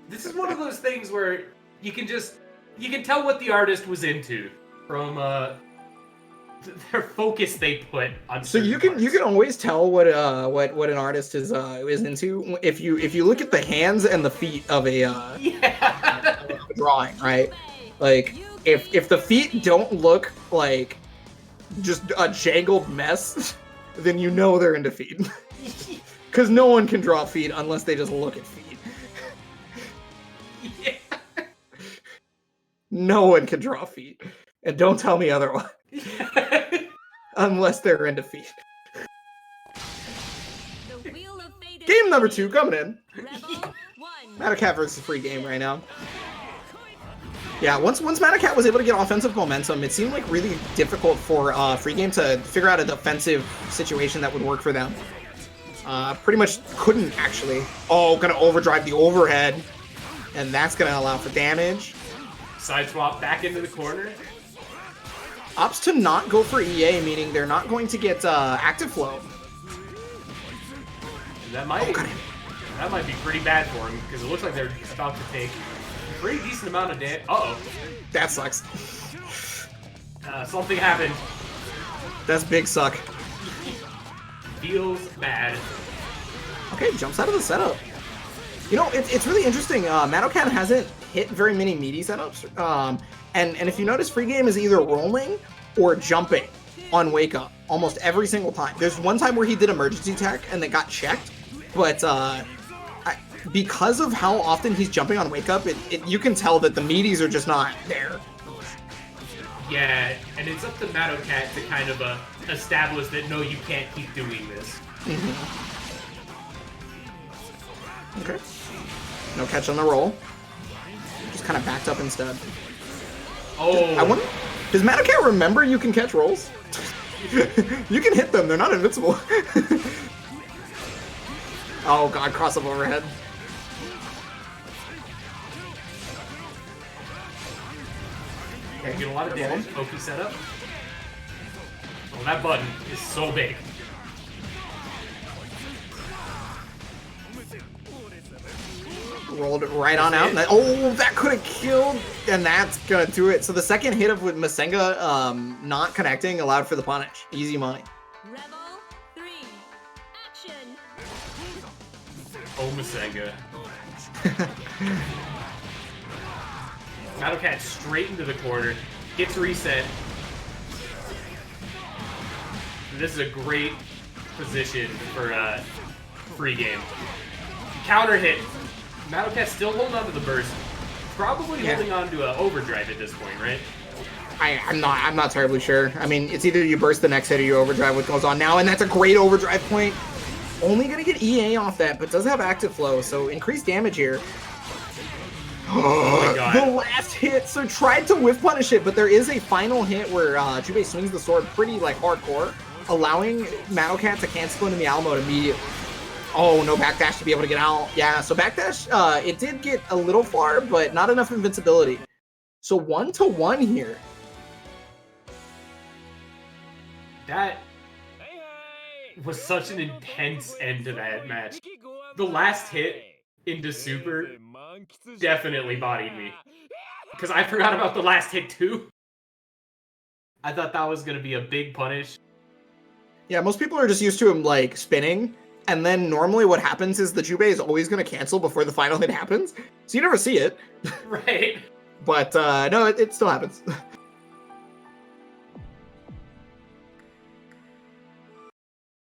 This is one of those things where you can tell what the artist was into from their focus they put on. So you can always tell what an artist is into if you look at the hands and the feet of a of a drawing, right? Like if the feet don't look like just a jangled mess, then you know they're into feet. Because no one can draw feet unless they just look at feet. Yeah. No one can draw feet. And don't tell me otherwise. Unless they're in defeat. The wheel of fate is Game number turning. 2 coming in. Rebel 1. Matacat versus free game right now. Yeah, once Matacat was able to get offensive momentum, it seemed like really difficult for free game to figure out a defensive situation that would work for them. Pretty much couldn't actually. Oh, gonna overdrive the overhead. And that's gonna allow for damage. Side swap back into the corner. Opts to not go for EA, meaning they're not going to get active flow. That might got that might be pretty bad for him because it looks like they're about to take a pretty decent amount of damage. Uh-oh. That sucks. Something happened. That's big suck. Feels bad. Okay, jumps out of the setup. You know, it's really interesting. Madokan hasn't hit very many meaty setups. And if you notice, free game is either rolling or jumping on wake up almost every single time. There's one time where he did emergency tech and they got checked, but because of how often he's jumping on wake up, you can tell that the meaties are just not there. Yeah, and it's up to Madocat to kind of establish that no, you can't keep doing this. Okay. No catch on the roll. Just kind of backed up instead. Oh. I wonder, does Madocat remember you can catch rolls? You can hit them, they're not invincible. Oh god, cross up overhead. Okay. Get a lot of damage. Pokey setup. Oh, that button is so big. Rolled it right on out. And that could have killed, and that's gonna do it. So the second hit of with Masenga not connecting allowed for the punish. Easy money. Rebel 3. Action. Oh, Masenga. Madocat straight into the corner. Gets reset. This is a great position for free game. Counter hit. Madocat's still holding on to the burst. Probably holding on to an overdrive at this point, right? I'm not terribly sure. I mean, it's either you burst the next hit or you overdrive what goes on now, and that's a great overdrive point. Only gonna get EA off that, but does have active flow, so increased damage here. Oh my god. The last hit, so tried to whiff punish it, but there is a final hit where Jubei swings the sword pretty like hardcore, allowing Madocat to cancel into the Meow mode immediately. Oh, no backdash to be able to get out. Yeah, so backdash, it did get a little far, but not enough invincibility. So 1-1 here. That was such an intense end to that match. The last hit into Super definitely bodied me. Because I forgot about the last hit too. I thought that was going to be a big punish. Yeah, most people are just used to him, like, spinning. And then normally what happens is the Jubei is always going to cancel before the final hit happens. So you never see it. Right. But, no, it still happens.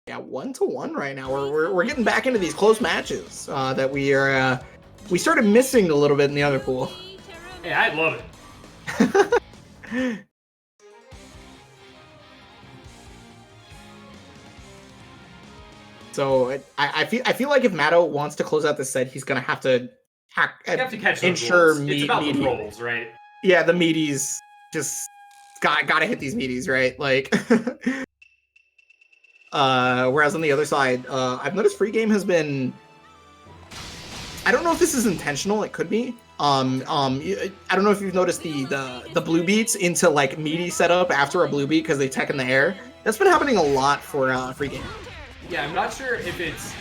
Yeah, 1-1 right now. We're getting back into these close matches that we started missing a little bit in the other pool. Hey, I love it. So I feel like if Matto wants to close out this set, he's gonna have to catch ensure it's about the rolls, right? Yeah, the meaties just gotta hit these meaties, right? Like, whereas on the other side, I've noticed free game has been. I don't know if this is intentional. It could be. I don't know if you've noticed the blue beats into like meaty setup after a blue beat because they tech in the air. That's been happening a lot for free game. Yeah, I'm not sure if it's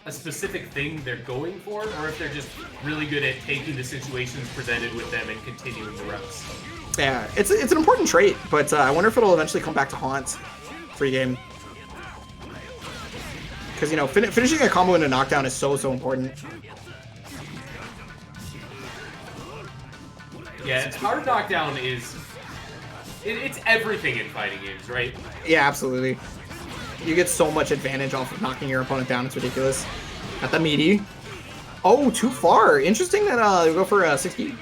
a specific thing they're going for, or if they're just really good at taking the situations presented with them and continuing the reps. Yeah, it's an important trait, but I wonder if it'll eventually come back to haunt free game. Because, you know, finishing a combo into knockdown is so important. Yeah, hard knockdown is... It's everything in fighting games, right? Yeah, absolutely. You get so much advantage off of knocking your opponent down, it's ridiculous. Got the meaty. Oh, too far. Interesting that we go for 60.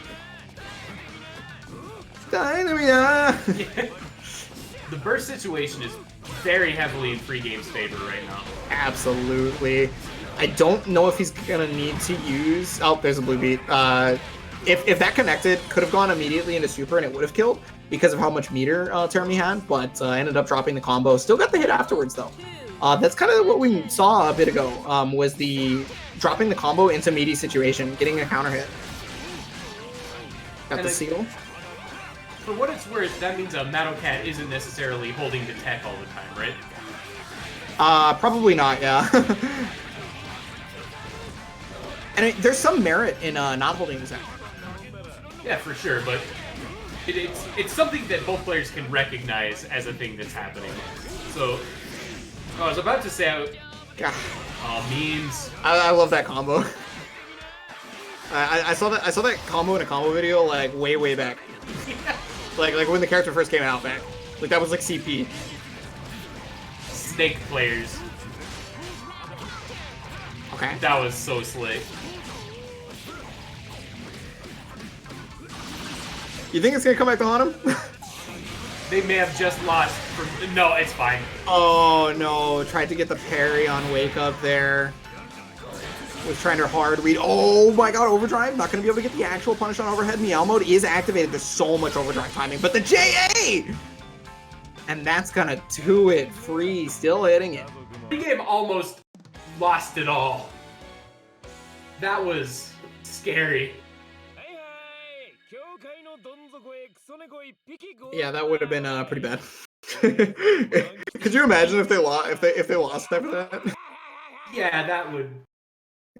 Dynamia. The burst situation is very heavily in free game's favor right now. Absolutely. I don't know if he's gonna need to use. Oh, there's a blue beat. If that connected, could have gone immediately into super and it would have killed because of how much meter term he had, but ended up dropping the combo. Still got the hit afterwards though. That's kind of what we saw a bit ago. Was the dropping the combo into meaty situation, getting a counter hit. Got the seal. For what it's worth, that means a Madocat isn't necessarily holding the tech all the time, right? Probably not. Yeah. And there's some merit in not holding the tech. Yeah, for sure, but it's something that both players can recognize as a thing that's happening. So, I was about to say, memes. I love that combo. I saw that combo in a combo video like way back. like when the character first came out back. Like that was like CP. Snake players. Okay. That was so slick. You think it's gonna come back to haunt him? They may have just lost. No, it's fine. Oh no! Tried to get the parry on Wake Up there. Was trying to hard read. Oh my god! Overdrive. Not gonna be able to get the actual punish on overhead. Meow mode is activated. There's so much overdrive timing, but the JA. And that's gonna do it. Free, still hitting it. The game almost lost it all. That was scary. Yeah, that would have been pretty bad. Could you imagine if they lost? If they lost after that? Yeah, that would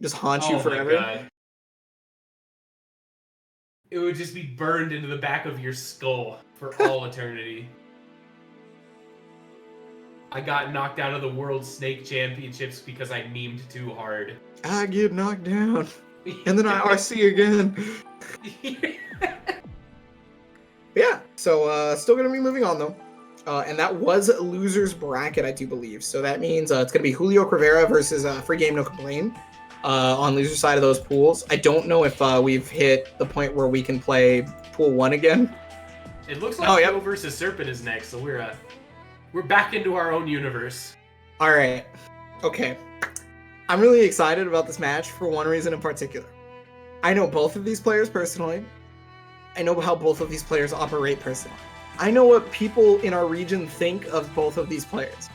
just haunt you forever. My God. It would just be burned into the back of your skull for all eternity. I got knocked out of the World Snake Championships because I memed too hard. I get knocked down, and then I RC again. Yeah, so still going to be moving on, though. And that was loser's bracket, I do believe. So that means it's going to be Julio Crivera versus Free Game No Complain on loser side of those pools. I don't know if we've hit the point where we can play Pool 1 again. It looks like Joe versus Serpent is next, so we're back into our own universe. All right. Okay. I'm really excited about this match for one reason in particular. I know both of these players personally. I know how both of these players operate personally. I know what people in our region think of both of these players.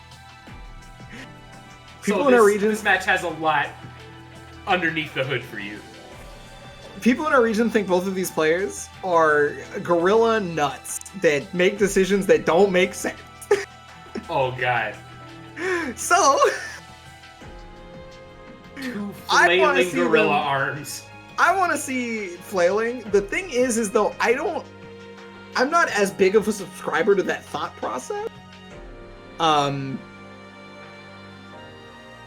People in our region. This match has a lot underneath the hood for you. People in our region think both of these players are gorilla nuts that make decisions that don't make sense. Oh God. So two flailing gorilla arms. I want to see flailing. The thing is though, I'm not as big of a subscriber to that thought process.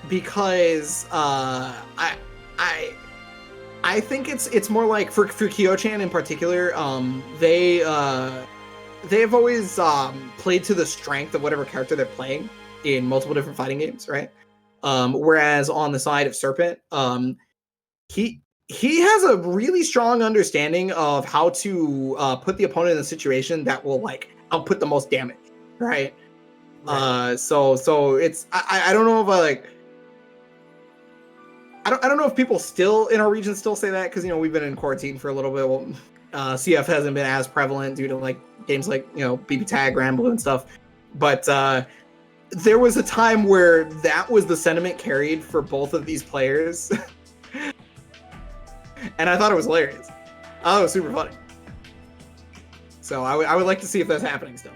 Because I think it's more like for Kyo-chan in particular, they have always played to the strength of whatever character they're playing in multiple different fighting games, right? Whereas on the side of Serpent, he has a really strong understanding of how to put the opponent in a situation that will like output the most damage, right? So it's I don't know if I don't know if people still in our region still say that because we've been in quarantine for a little bit. Well, CF hasn't been as prevalent due to like games like BB Tag, Ramble, and stuff. But there was a time where that was the sentiment carried for both of these players. And I thought it was hilarious. Oh, it was super funny. So I would like to see if that's happening still.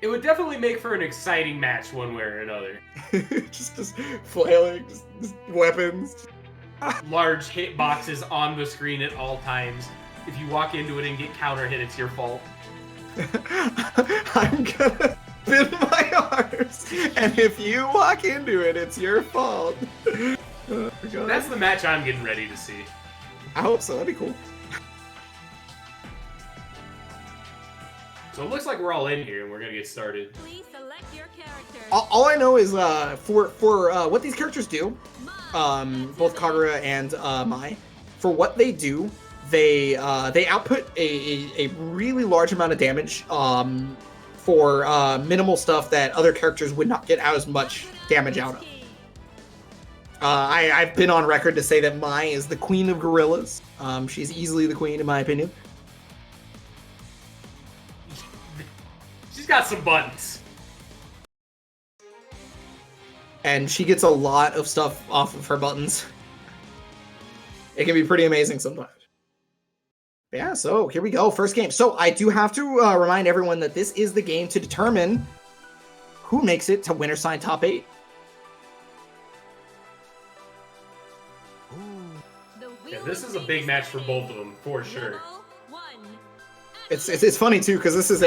It would definitely make for an exciting match one way or another. just flailing, just weapons. Large hit boxes on the screen at all times. If you walk into it and get counter hit, it's your fault. I'm gonna bend my arms, and if you walk into it, it's your fault. Oh, that's the match I'm getting ready to see. I hope so. That'd be cool. So it looks like we're all in here, and we're gonna get started. Please select your character. All I know is for what these characters do, both Kagura and Mai, for what they do, they output a really large amount of damage for minimal stuff that other characters would not get as much damage out of. I've been on record to say that Mai is the queen of gorillas. She's easily the queen, in my opinion. She's got some buttons. And she gets a lot of stuff off of her buttons. It can be pretty amazing sometimes. Yeah, so here we go. First game. So I do have to remind everyone that this is the game to determine who makes it to winner side top 8. Yeah, this is a big match for both of them, for sure. It's funny too, because this is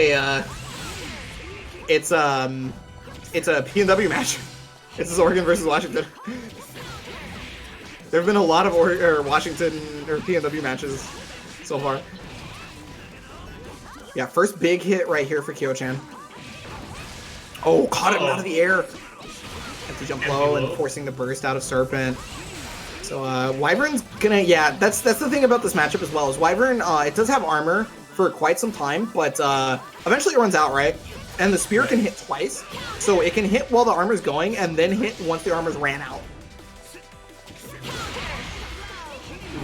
it's a P&W match. This is Oregon versus Washington. There have been a lot of Washington or P&W matches so far. Yeah, first big hit right here for Kyo-chan. Oh, caught him out of the air. Have to jump low and forcing the burst out of Serpent. So Wyvern's gonna, yeah, that's the thing about this matchup as well, is Wyvern, it does have armor for quite some time, but eventually it runs out, right? And the spear can hit twice, so it can hit while the armor's going and then hit once the armor's ran out.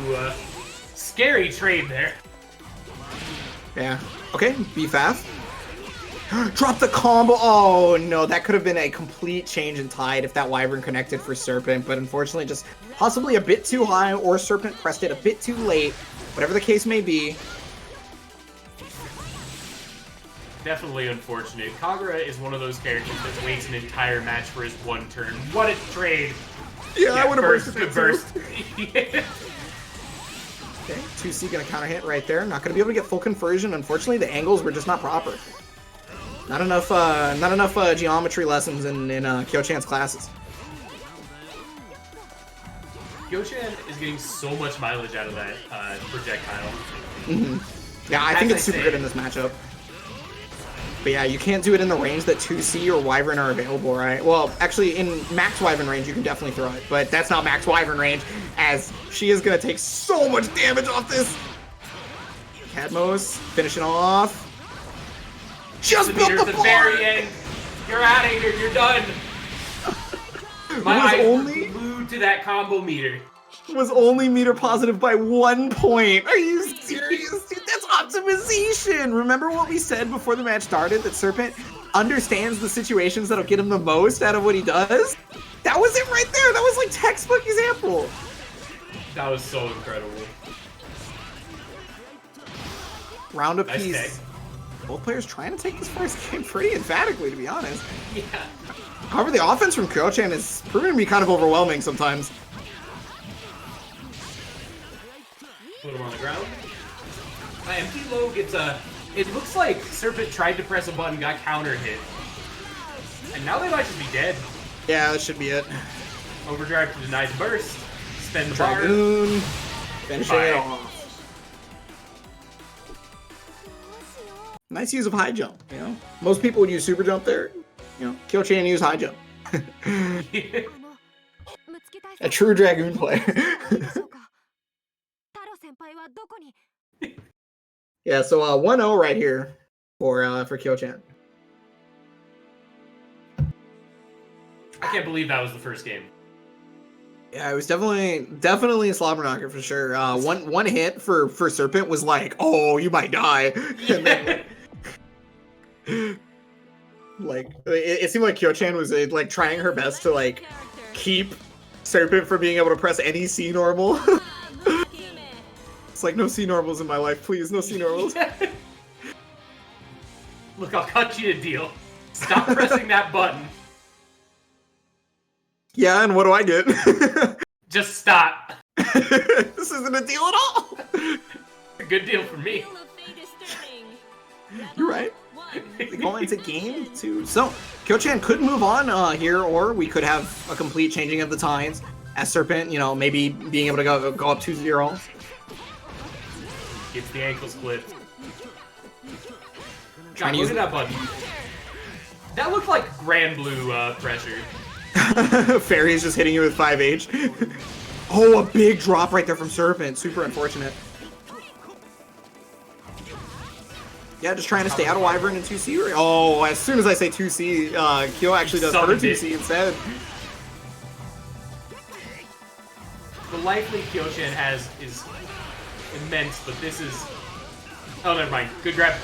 Ooh, scary trade there. Yeah. Okay, BFAF. Drop the combo. Oh no, that could have been a complete change in tide if that Wyvern connected for Serpent, but unfortunately just possibly a bit too high, or Serpent pressed it a bit too late. Whatever the case may be. Definitely unfortunate. Kagura is one of those characters that waits an entire match for his one turn. What a trade! Yeah, I would have bursted good burst. Yeah. Okay, 2C gonna counter hit right there. Not gonna be able to get full conversion. Unfortunately, the angles were just not proper. Not enough geometry lessons in Kyo-chan's classes. Kyo-chan is getting so much mileage out of that projectile. Mm-hmm. Yeah, I think it's super good in this matchup. But yeah, you can't do it in the range that 2C or Wyvern are available, right? Well, actually, in max Wyvern range, you can definitely throw it. But that's not max Wyvern range, as she is going to take so much damage off this. Cadmos, finishing off. Just built the bar! Very end. You're out of here, you're done! My eyes only glued to that combo meter. Was only meter positive by 1 point. Are you serious? Dude, that's optimization. Remember what we said before the match started, that Serpent understands the situations that'll get him the most out of what he does? That was it right there. That was like textbook example. That was so incredible. Round Nice apiece. tag. Both players trying to take this first game pretty emphatically, to be honest. Yeah. However, the offense from Kyo-chan is proving to be kind of overwhelming sometimes. Put him on the ground. Empty low gets a... It looks like Serpent tried to press a button, got counter hit. And now they might just be dead. Yeah, that should be it. Overdrive to deny the burst. Spend the bar. Dragoon. Finishing it off. Nice use of high jump, you know? Most people would use super jump there. You know, Kyo-chan used high jump. A true Dragoon player. Yeah, so 1-0 right here for Kyo-chan. I can't believe that was the first game. Yeah, it was definitely a slobber knocker for sure. One hit for Serpent was like, oh, you might die. And then, like, it seemed like Kyo-chan was like trying her best to like keep Serpent from being able to press any C normal. It's like, no C normals in my life, please, no C normals. Look, I'll cut you a deal. Stop pressing that button. Yeah, and what do I get? Just stop. This isn't a deal at all. A good deal for me. You're right. Going into game 2. So, Kyo-chan could move on here, or we could have a complete changing of the tides. As Serpent, you know, maybe being able to go up 2-0. Gets the ankle split. God, look at that button. That looked like Grand Blue pressure. Fairy is just hitting you with 5H. Oh, a big drop right there from Serpent. Super unfortunate. Yeah, just trying to stay out of Wyvern and 2C. Oh, as soon as I say 2C, Kyo actually does her 2C instead. The life lead Kyo-chan has is immense, but this is... Oh, never mind. Good grab.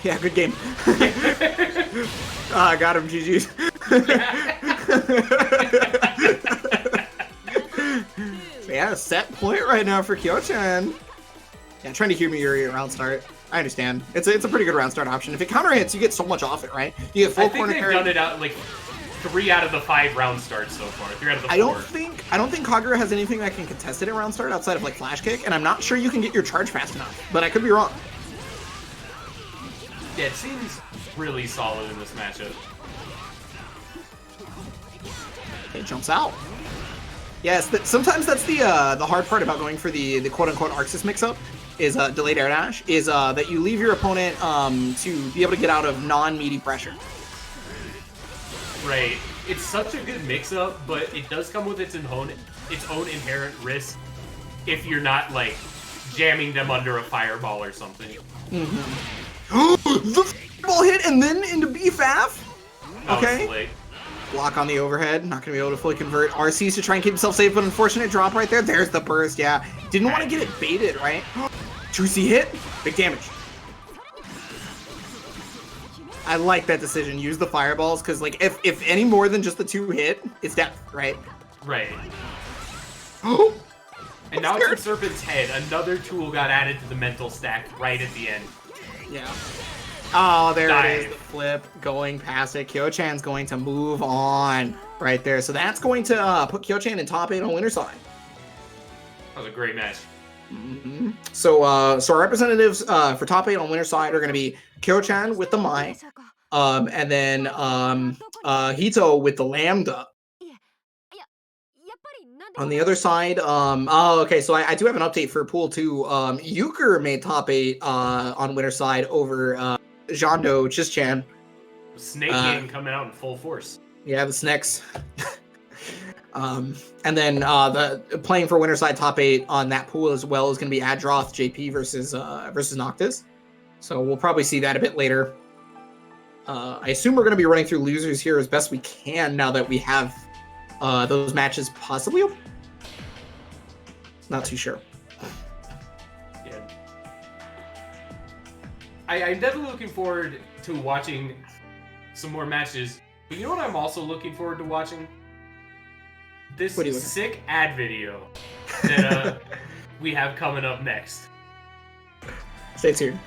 Yeah, good game. Got him, GG's. So yeah, set point right now for Kyo-chan. Yeah, trying to hear me your round start. I understand. It's a pretty good round start option. If it counter hits, you get so much off it, right? You get full corner they've carry. done it out like 3 out of the 5 round starts so far. 3 out of the 4. I don't think Kagura has anything that can contest it at round start outside of like flash kick, and I'm not sure you can get your charge fast enough. But I could be wrong. Yeah, it seems really solid in this matchup. Okay, jumps out. Yes, sometimes that's the hard part about going for the quote-unquote Arxis mix-up is delayed air dash, is that you leave your opponent to be able to get out of non-meaty pressure. Right. It's such a good mix-up, but it does come with its own inherent risk if you're not, like, jamming them under a fireball or something. The fireball hit and then into BFAF? Okay. Late. Block on the overhead, not going to be able to fully convert. RC's to try and keep himself safe, but unfortunate drop right there. There's the burst, yeah. Didn't want to get it baited, right? Juicy hit, big damage. I like that decision. Use the fireballs, because like if any more than just the 2 hit, it's death, right? Right. Oh! And now it's in Serpent's head. Another tool got added to the mental stack right at the end. Yeah. Oh, there it is, the flip going past it. Kyo-chan's going to move on right there. So that's going to put Kyo-chan in top 8 on winner's side. That was a great match. So our representatives for top 8 on winner's side are going to be Kyo-chan with the Mai, and then Hito with the Lambda. On the other side, okay, so I do have an update for Pool 2. Euchre made top 8 on winner's side over Jando Chischan. Snake game coming out in full force. Yeah, the Snakes. And then the playing for winner's side top 8 on that pool as well is going to be Adroth JP versus Noctis. So we'll probably see that a bit later. I assume we're going to be running through losers here as best we can now that we have those matches possibly. Not too sure. Yeah. I'm definitely looking forward to watching some more matches. But you know what I'm also looking forward to watching? This sick ad video that we have coming up next. Stay tuned.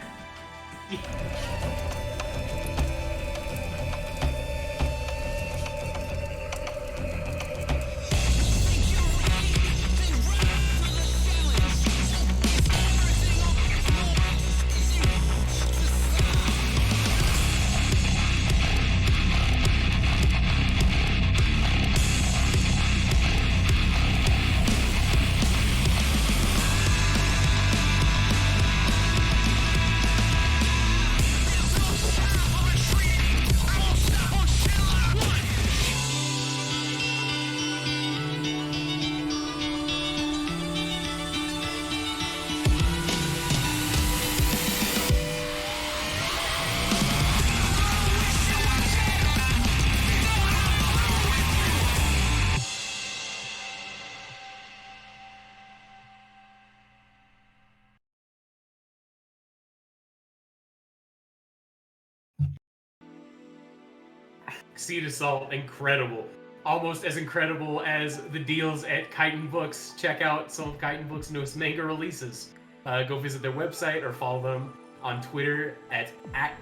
Seed Assault, incredible. Almost as incredible as the deals at Chitin Books. Check out some of Chitin Books' newest manga releases. Go visit their website or follow them on Twitter at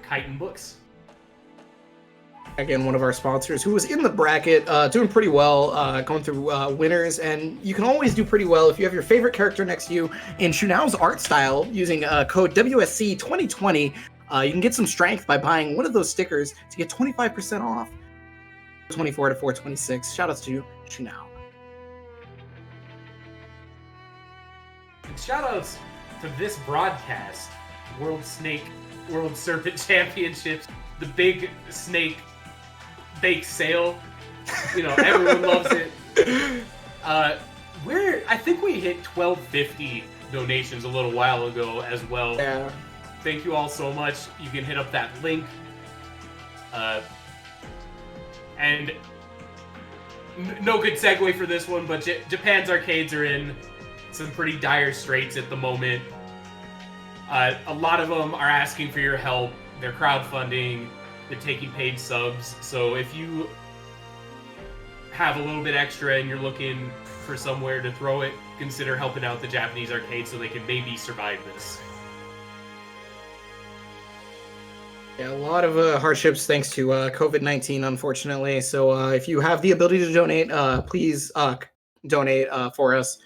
Chitin Books. Again, one of our sponsors who was in the bracket, doing pretty well, going through winners, and you can always do pretty well if you have your favorite character next to you in Shunao's art style using code WSC2020. You can get some strength by buying one of those stickers to get 25% off. 24 to 426. Shout outs to Shunao. Shout outs to this broadcast. World Serpent Championships. The big snake bake sale. You know, everyone loves it. I think we hit 1250 donations a little while ago as well. Yeah. thank you all so much. You can hit up that link. And no good segue for this one, but Japan's arcades are in some pretty dire straits at the moment. A lot of them are asking for your help. They're crowdfunding. They're taking paid subs. So if you have a little bit extra and you're looking for somewhere to throw it, consider helping out the Japanese arcade so they can maybe survive this. Yeah, a lot of hardships thanks to COVID-19, unfortunately. So if you have the ability to donate, please donate for us,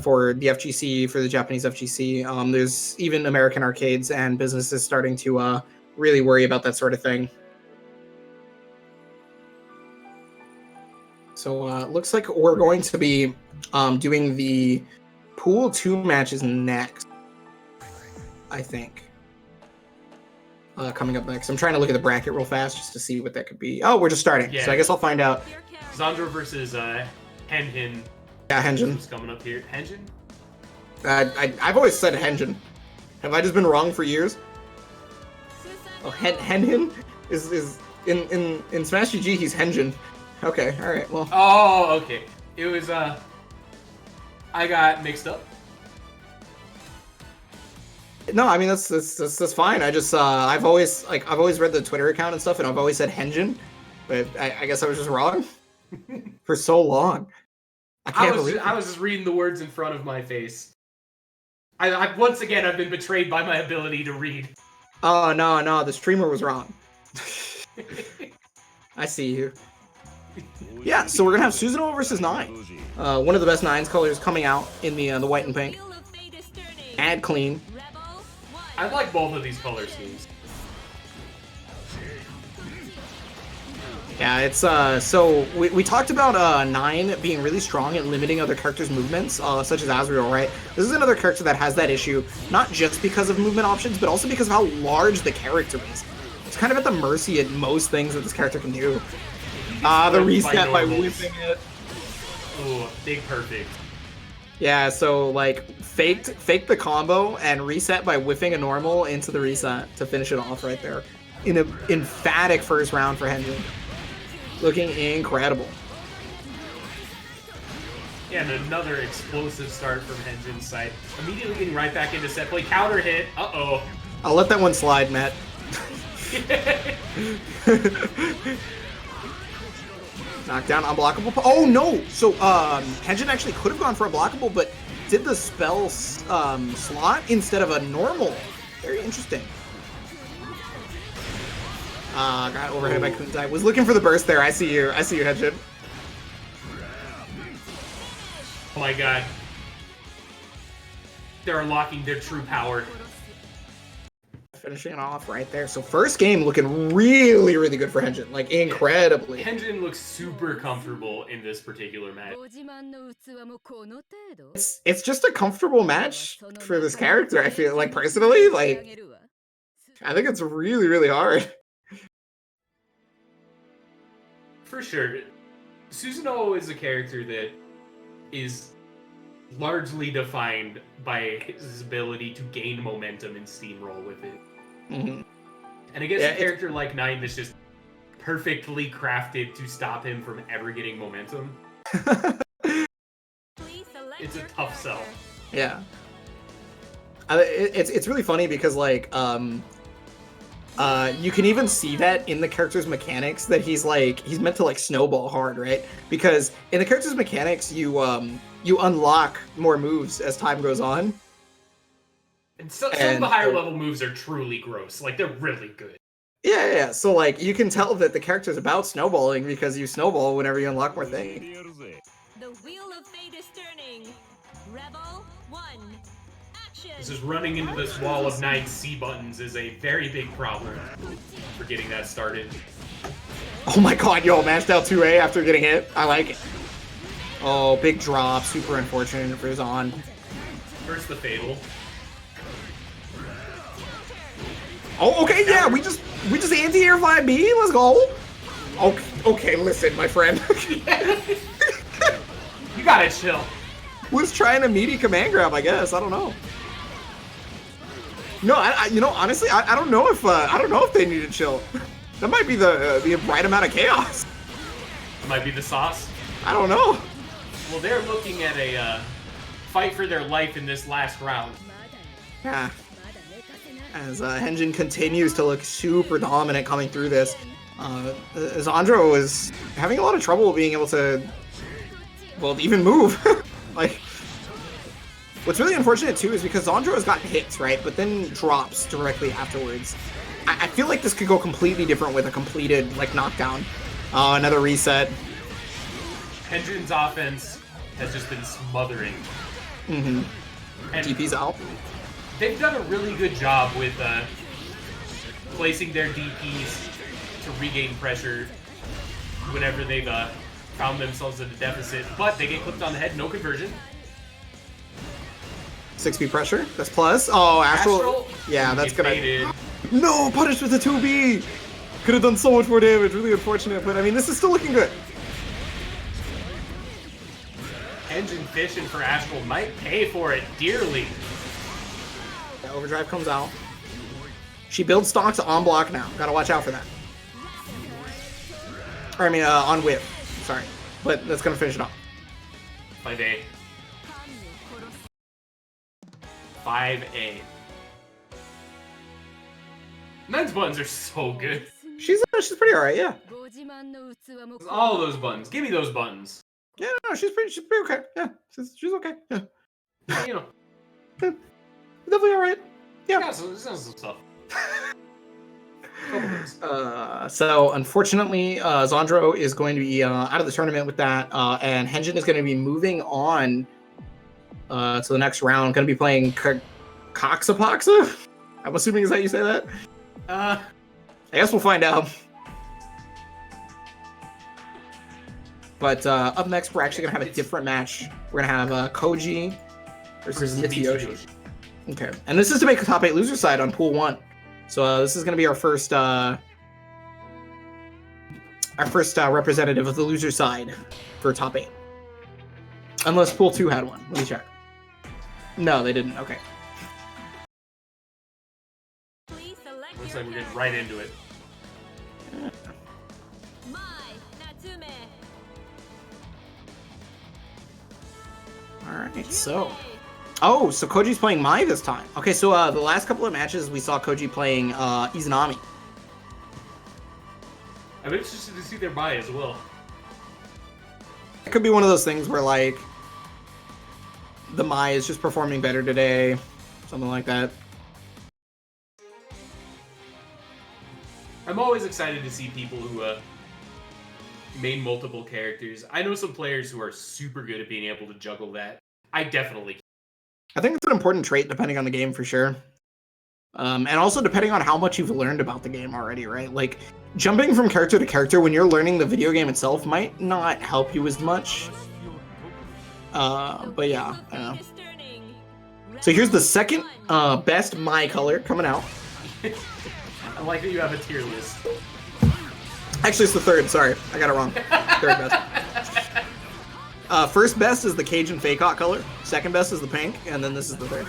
for the FGC, for the Japanese FGC. There's even American arcades and businesses starting to really worry about that sort of thing. So looks like we're going to be doing the Pool 2 matches next, I think. Coming up next. I'm trying to look at the bracket real fast just to see what that could be. Oh, we're just starting. Yeah. So I guess I'll find out. Zandra versus Henjin. Yeah, Henjin. Who's coming up here? Henjin? I've always said Henjin. Have I just been wrong for years? Oh, Henjin is in Smash GG. He's Henjin. Okay, all right. Well. Oh, okay. It was I got mixed up. No, I mean that's fine. I just I've always read the Twitter account and stuff, and I've always said Henjin, but I guess I was just wrong for so long. I was just reading the words in front of my face. I once again I've been betrayed by my ability to read. Oh no, the streamer was wrong. I see you. Yeah, so we're gonna have Susanoo versus Nine. One of the best Nines colors coming out in the white and pink. Add clean. I like both of these color schemes. Yeah, it's so we talked about Nine being really strong at limiting other characters' movements, such as Azrael, right? This is another character that has that issue, not just because of movement options, but also because of how large the character is. It's kind of at the mercy at most things that this character can do. The reset by whipping it. Ooh, big perfect. Yeah, so like faked the combo and reset by whiffing a normal into the reset to finish it off right there. In an emphatic first round for Henry. Looking incredible. Yeah, and another explosive start from Henjin's side. Immediately getting right back into set play. Counter hit. Uh-oh. I'll let that one slide, Matt. Knockdown, unblockable. Oh no! So Henjin actually could have gone for a blockable, but did the spell slot instead of a normal. Very interesting. Got overhead by Kuntai. Was looking for the burst there. I see you. I see you, Henjin. Oh my god. They're unlocking their true power. Finishing it off right there. So first game looking really, really good for Henjin. Like, incredibly. Henjin looks super comfortable in this particular match. It's just a comfortable match for this character, I feel like, personally. Like, I think it's really, really hard. For sure. Susanoo is a character that is largely defined by his ability to gain momentum and steamroll with it. Mm-hmm. And I guess a character like Nine that's just perfectly crafted to stop him from ever getting momentum. It's a tough sell. Yeah. It's really funny because, like, you can even see that in the character's mechanics that he's meant to, like, snowball hard, right? Because in the character's mechanics, you unlock more moves as time goes on. And some of the higher level moves are truly gross. Like, they're really good. Yeah. So, like, you can tell that the character's about snowballing because you snowball whenever you unlock more things. The wheel of fate is turning. Rebel 1. Action. This is running into this wall of 9 C buttons is a very big problem for getting that started. Oh my god, yo, mashed out 2A after getting hit. I like it. Oh, big drop. Super unfortunate for Zon. First the fatal. Oh, okay, yeah, we just anti-air 5B. Let's go. Okay, listen, my friend. You gotta chill. Was trying a meaty command grab, I guess. I don't know. No, you know, honestly, I don't know if they need to chill. That might be the right amount of chaos. It might be the sauce. I don't know. Well, they're looking at a fight for their life in this last round. Yeah. As Henjin continues to look super dominant coming through this, Zandro is having a lot of trouble being able to, well, even move. Like, what's really unfortunate too is because Zandro has gotten hits, right, but then drops directly afterwards. I feel like this could go completely different with a completed, like, knockdown. Another reset. Henjin's offense has just been smothering. Mm-hmm. And DP's out. they've done a really good job with placing their DPs to regain pressure whenever they've found themselves at a deficit. But they get clipped on the head, no conversion. 6B pressure. That's plus. Oh, Astral. Yeah, that's gonna. Faded. No, punished with a 2B. Could have done so much more damage. Really unfortunate, but I mean, this is still looking good. Engine fishing for Astral might pay for it dearly. Yeah, Overdrive comes out. She builds stocks on block now. Gotta watch out for that. Or, I mean, on whip. Sorry. But that's gonna finish it off. 5A. 5A. Men's buns are so good. She's pretty alright, yeah. All those buns. Give me those buns. Yeah, no, she's pretty okay. Yeah, she's okay. Yeah. You know. Definitely alright. Yeah. Some stuff. So unfortunately, Zandro is going to be out of the tournament with that, and Henjin is going to be moving on to the next round. Going to be playing Coxapoxa? I'm assuming is how you say that. I guess we'll find out. But up next, we're actually going to have a different match. We're going to have Koji versus Mitsuyoshi. Okay, and this is to make a top 8 loser side on pool 1. So this is going to be our first representative of the loser side for top 8. Unless pool 2 had one. Let me check. No, they didn't. Okay. Looks like we're getting right into it. Alright, so... Oh, so Koji's playing Mai this time. Okay, so the last couple of matches we saw Koji playing Izanami. I'm interested to see their Mai as well. It could be one of those things where, like, the Mai is just performing better today. Something like that. I'm always excited to see people who main multiple characters. I know some players who are super good at being able to juggle that. I definitely can. I think it's an important trait depending on the game for sure. And also depending on how much you've learned about the game already, right? Like, jumping from character to character when you're learning the video game itself might not help you as much. But yeah, I don't know. So here's the second best Mai color coming out. I like that you have a tier list. Actually, it's the third. Sorry, I got it wrong. Third best. First best is the Cajun Fake Hot color. Second best is the pink, and then this is the third.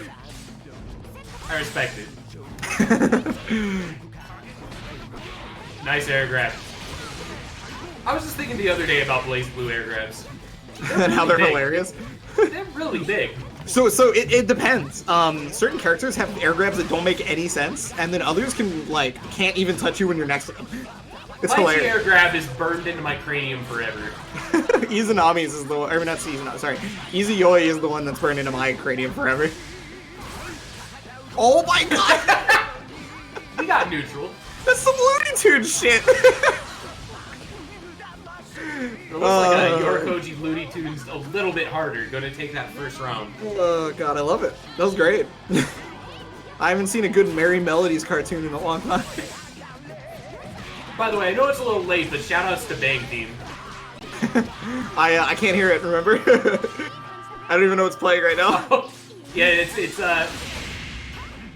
I respect it. Nice air grab. I was just thinking the other day about Blaze Blue air grabs. And how they're hilarious. They're really big. So it depends. Certain characters have air grabs that don't make any sense, and then others can't even touch you when you're next to them. It's hilarious. My air grab is burned into my cranium forever. Izanami's is the one, or not Izanami, sorry. Izuyoi is the one that's burned into my cranium forever. Oh my god! We got neutral. That's some Looney Tunes shit! It looks like your Koji Looney Tunes a little bit harder. Gonna take that first round. Oh god, I love it. That was great. I haven't seen a good Merry Melodies cartoon in a long time. By the way, I know it's a little late, but shoutouts to Bang Team. I can't hear it, remember? I don't even know what's playing right now. Oh, yeah, it's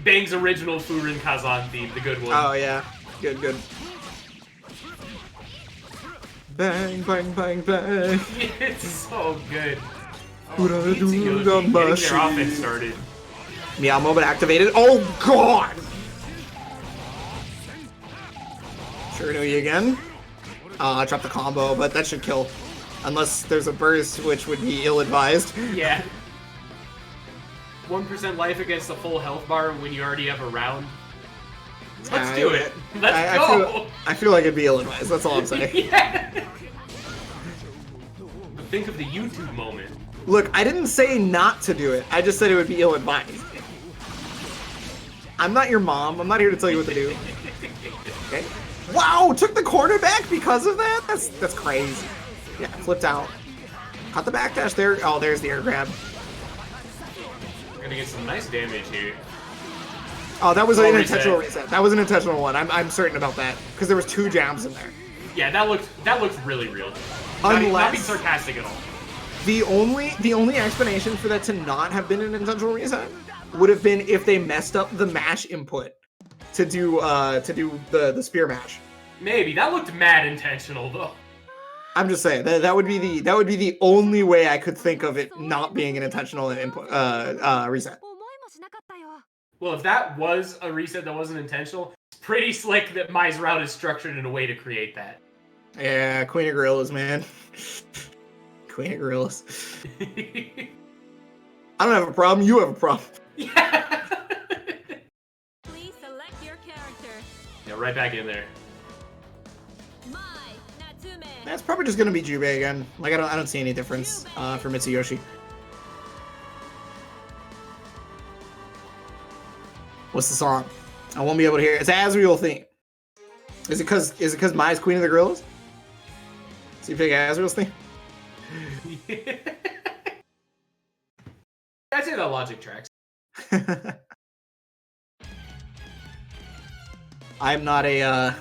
Bang's original Furin Kazan theme, the good one. Oh yeah, good. Bang, bang, bang, bang. It's so good. Getting Getting their offense started. Meow Moment activated. Oh god! Shiranui again. Drop the combo, but that should kill. Unless there's a burst, which would be ill-advised. Yeah. 1% life against a full health bar when you already have a round. Let's do it. Let's go. I feel like it'd be ill-advised. That's all I'm saying. Yeah. But think of the YouTube moment. Look, I didn't say not to do it. I just said it would be ill-advised. I'm not your mom. I'm not here to tell you what to do. Okay. Wow, took the corner back because of that? That's crazy. Yeah, flipped out. Caught the backdash there. Oh, there's the air grab. We're gonna get some nice damage here. Oh, that was an intentional reset. That was an intentional one. I'm certain about that because there was 2 jams in there. Yeah, that looks really real. Not being sarcastic at all. The only explanation for that to not have been an intentional reset would have been if they messed up the mash input to do the spear mash. Maybe that looked mad intentional though. I'm just saying that would be the only way I could think of it not being an intentional input reset. Well, if that was a reset that wasn't intentional, it's pretty slick that Mai's route is structured in a way to create that. Yeah, Queen of Gorillas, man. Queen of Gorillas. I don't have a problem. You have a problem. Yeah. Please select your character. Yeah, right back in there. Mai Natsume. That's probably just gonna be Jubei again. Like I don't see any difference for Mitsuyoshi. What's the song? I won't be able to hear it. It's Azriel theme. Is it cause Mai's Queen of the Gorillas? So you pick Azriel's theme? I'd say that logic tracks. I'm not a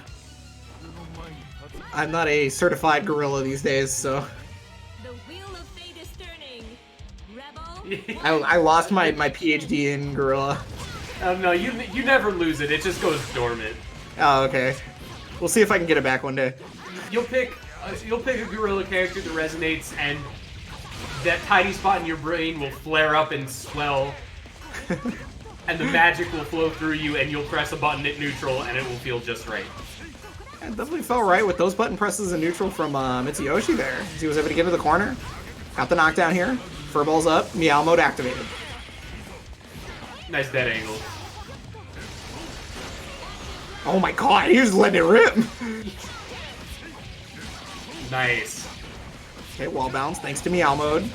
certified gorilla these days, so The wheel of fate is turning. Rebel. I lost my PhD in gorilla. No, you never lose it. It just goes dormant. Oh, okay. We'll see if I can get it back one day. You'll pick a gorilla character that resonates, and that tiny spot in your brain will flare up and swell, and the magic will flow through you, and you'll press a button at neutral, and it will feel just right. It definitely felt right with those button presses in neutral from Mitsuyoshi there. He was able to get to the corner. Got the knockdown here. Furball's up. Meow mode activated. Nice dead angle. Oh my god, he was letting it rip. Nice. Okay, wall bounce thanks to Meow mode.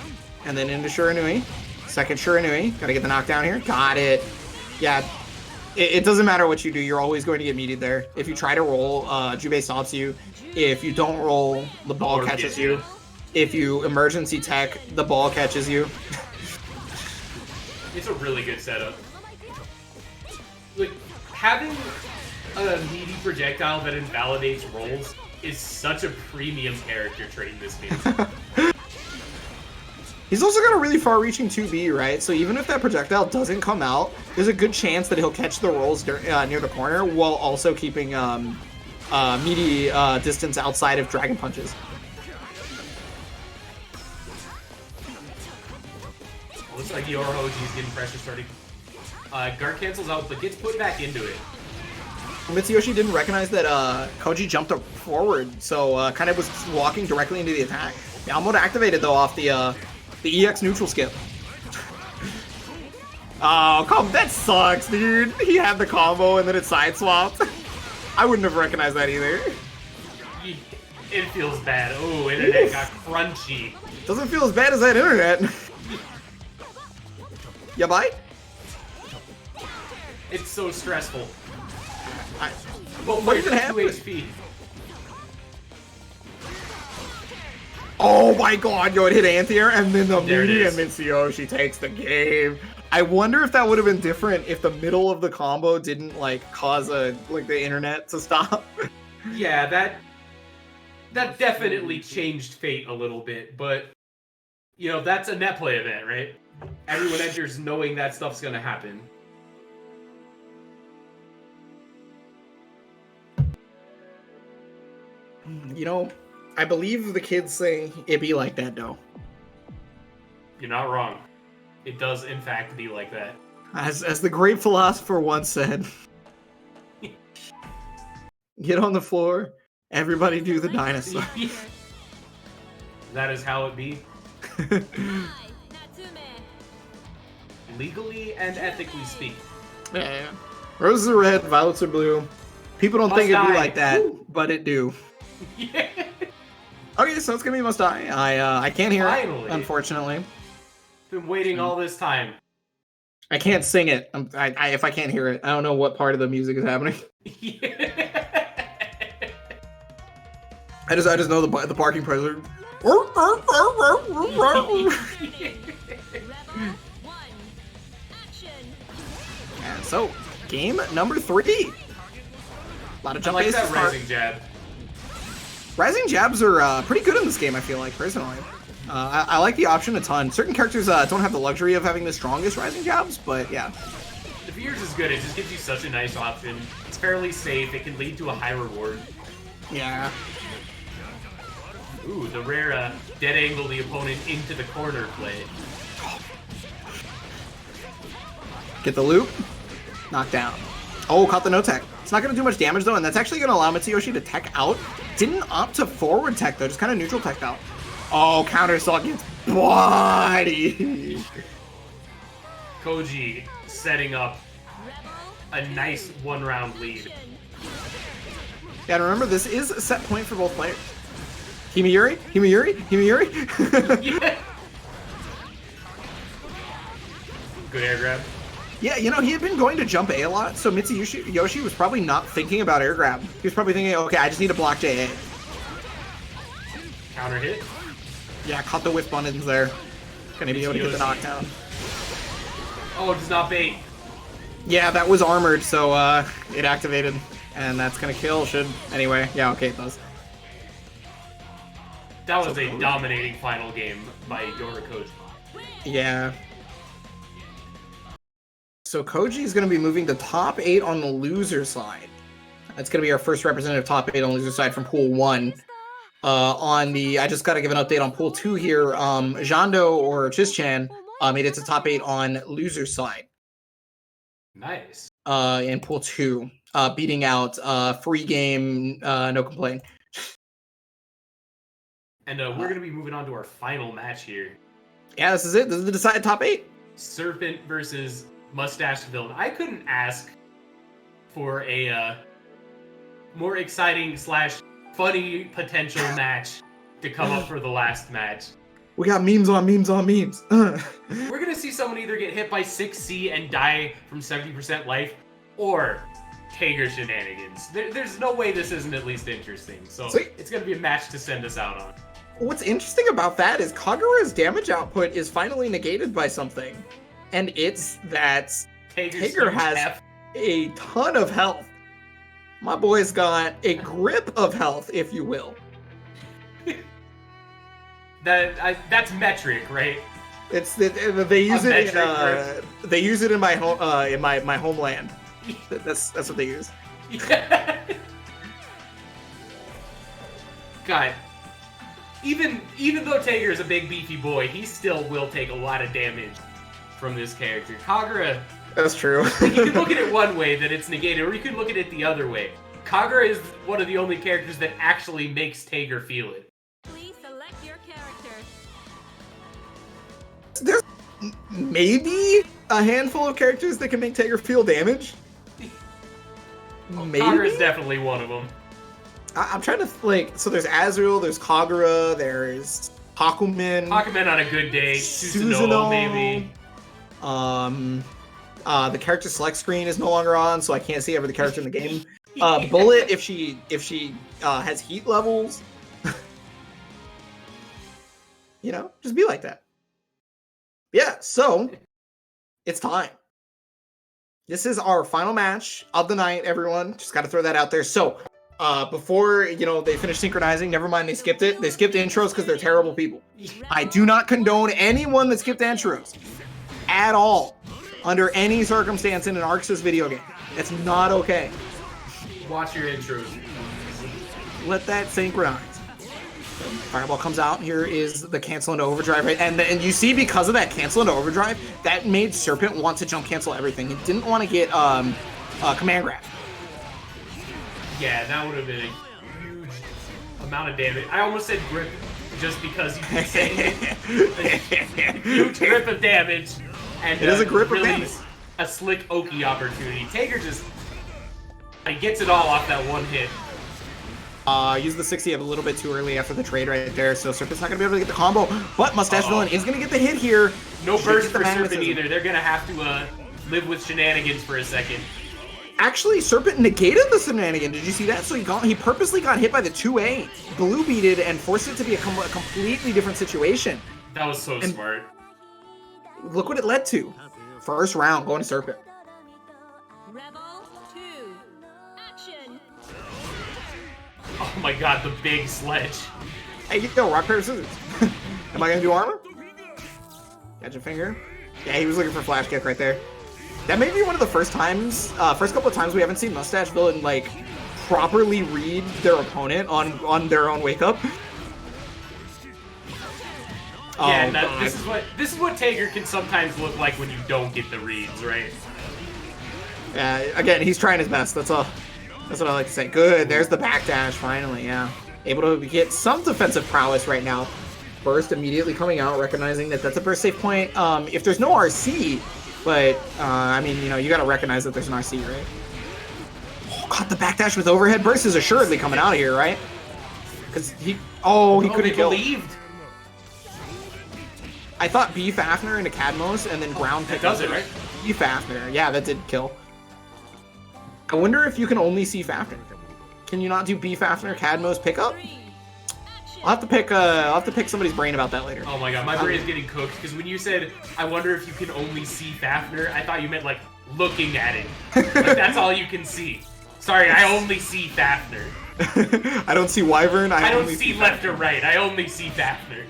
And then into Shiranui. Second Shiranui. Gotta get the knockdown here. Got it. Yeah, it doesn't matter what you do. You're always going to get meated there. If you try to roll, Jubei stops you. If you don't roll, the ball catches you. If you emergency tech, the ball catches you. It's a really good setup. Like, having a meaty projectile that invalidates rolls is such a premium character trait in this game. He's also got a really far-reaching 2B, right? So even if that projectile doesn't come out, there's a good chance that he'll catch the rolls near the corner while also keeping meaty distance outside of Dragon Punches. Looks like Yorohoji's getting pressure starting. Guard cancels out, but gets put back into it. Mitsuyoshi didn't recognize that Koji jumped up forward, so kind of was walking directly into the attack. Yamamoto activated though off the EX neutral skip. Oh, that sucks, dude. He had the combo and then it side swapped. I wouldn't have recognized that either. It feels bad. Oh, internet got crunchy. Doesn't feel as bad as that internet. Yeah, bye? It's so stressful. Well, what even happened? 2 HP. Oh my god, yo, it hit Antier, and then the There it meaty is. and Mitsuyoshi takes the game. I wonder if that would have been different if the middle of the combo didn't, like, cause the internet to stop. Yeah, that definitely changed fate a little bit, but, you know, that's a net play event, right? Everyone enters knowing that stuff's gonna happen. You know, I believe the kids say it be like that, though. You're not wrong. It does, in fact, be like that. As the great philosopher once said, get on the floor, everybody do the dinosaur. That is how it be. Hi, Natsume. Legally and ethically speaking. Yeah. Roses are red, violets are blue. People don't think it'd be like that, but it do. Yeah. Okay, so it's gonna be Must Die. I can't hear Finally. it, unfortunately. Been waiting all this time. I can't sing it. If I can't hear it, I don't know what part of the music is happening. I just know the barking part. Rebel 1. Action. And so, game number 3. A lot of I jump like bases. that rising jab. Rising jabs are pretty good in this game, I feel like, personally. I like the option a ton. Certain characters don't have the luxury of having the strongest rising jabs, but yeah. The Fears is good. It just gives you such a nice option. It's fairly safe. It can lead to a high reward. Yeah. Ooh, the rare dead angle the opponent into the corner play. Get the loop. Knock down. Oh, caught the no tech. It's not going to do much damage, though, and that's actually going to allow Mitsuyoshi to tech out. Didn't opt to forward tech, though. Just kind of neutral tech out. Oh, counter assault gets body. Koji setting up Rebel. a nice one-round lead. Action. Yeah, and remember, this is a set point for both players. Himiyuri? Himiyuri? Himiyuri? Yeah. Good air grab. Yeah, you know, he had been going to jump A lot, so Mitsuyoshi was probably not thinking about air grab. He was probably thinking, okay, I just need to block JA. Counter hit. Yeah, caught the whiff buttons there. Gonna be able to get the knockdown. Oh, does not bait. Yeah, that was armored, so it activated. And that's gonna kill, should... Anyway, yeah, okay, it does. That was a dominating final game by Yora Koji. Yeah. So Koji's going to be moving to top 8 on the loser side. That's going to be our first representative top 8 on the loser side from Pool 1. On the... I just got to give an update on Pool 2 here. Jando or Chis-chan made it to top 8 on loser side. Nice. In Pool 2. Beating out Free Game, No Complaint. And we're going to be moving on to our final match here. Yeah, this is it. This is the decided top 8. Serpent versus Mustache Villain. I couldn't ask for a more exciting / funny potential match to come up for the last match. We got memes on memes on memes. We're going to see someone either get hit by 6C and die from 70% life, or Tager shenanigans. There's no way this isn't at least interesting. So Sweet. It's going to be a match to send us out on. What's interesting about that is Kagura's damage output is finally negated by something. And it's that Tager has a ton of health. My boy's got a grip of health, if you will. That's metric, right? It's they use it in they use it in my home in my homeland. That's what they use. Yeah. God. Even though Tager is a big beefy boy, he still will take a lot of damage from this character. Kagura, That's true. you can look at it one way that it's negated, or you can look at it the other way. Kagura is one of the only characters that actually makes Tager feel it. Please select your character. There's maybe a handful of characters that can make Tager feel damage. Maybe. Kagura's definitely one of them. I'm trying to so there's Azrael, there's Kagura, there's Hakumen. Hakumen on a good day, Susanoo Susanoo. maybe. The character select screen is no longer on, so I can't see every character in the game. Bullet, if she has heat levels, you know, just be like that. Yeah, so it's time. This is our final match of the night, everyone. Just got to throw that out there. So, before, they finish synchronizing, never mind, they skipped it. They skipped intros because they're terrible people. I do not condone anyone that skipped intros at all, under any circumstance in an Arxis video game. It's not okay. Watch your intros. Let that synchronize. Fireball comes out. Here is the cancel into overdrive, right? And you see, because of that cancel into overdrive, that made Serpent want to jump cancel everything. He didn't want to get command grab. Yeah, that would have been a huge amount of damage. I almost said grip just because you keep saying it. Huge grip of damage. And it is a grip really of damage. A slick Oki opportunity. Tager just he gets it all off that one hit. Use the 60 a little bit too early after the trade right there, so Serpent's not going to be able to get the combo, but Mustache Villain is going to get the hit here. No burst for Serpent either. They're going to have to live with shenanigans for a second. Actually, Serpent negated the shenanigan. Did you see that? So he purposely got hit by the 2A, blue beated, and forced it to be a completely different situation. That was so smart. Look what it led to. First round, going to Serpent. Rebel 2. Action. Oh my god, the big sledge. Hey, yo, rock, paper, scissors. Am I going to do armor? Catch a finger. Yeah, he was looking for flash kick right there. That may be one of the first couple of times we haven't seen Mustache Villain, like, properly read their opponent on their own wake up. Yeah, this is what Tager can sometimes look like when you don't get the reads, right? Yeah, again, he's trying his best. That's all. That's what I like to say. Good. There's the backdash finally. Yeah, able to get some defensive prowess right now. Burst immediately coming out, recognizing that that's a burst safe point. If there's no RC, but I mean, you know, you got to recognize that there's an RC, right? Oh, caught the backdash with overhead. Burst is assuredly coming out of here, right? Because he couldn't kill. Believed. I thought B Fafner into Cadmos and then ground pick. That does it, right? B Fafner. Yeah, that did kill. I wonder if you can only see Fafner. Can you not do B Fafner Cadmos pickup? I'll have to pick somebody's brain about that later. Oh my god, my brain is getting cooked because when you said, I wonder if you can only see Fafner, I thought you meant like looking at it. Like that's all you can see. Sorry, I only see Fafner. I don't see Wyvern. I don't see left or right. I only see Fafner.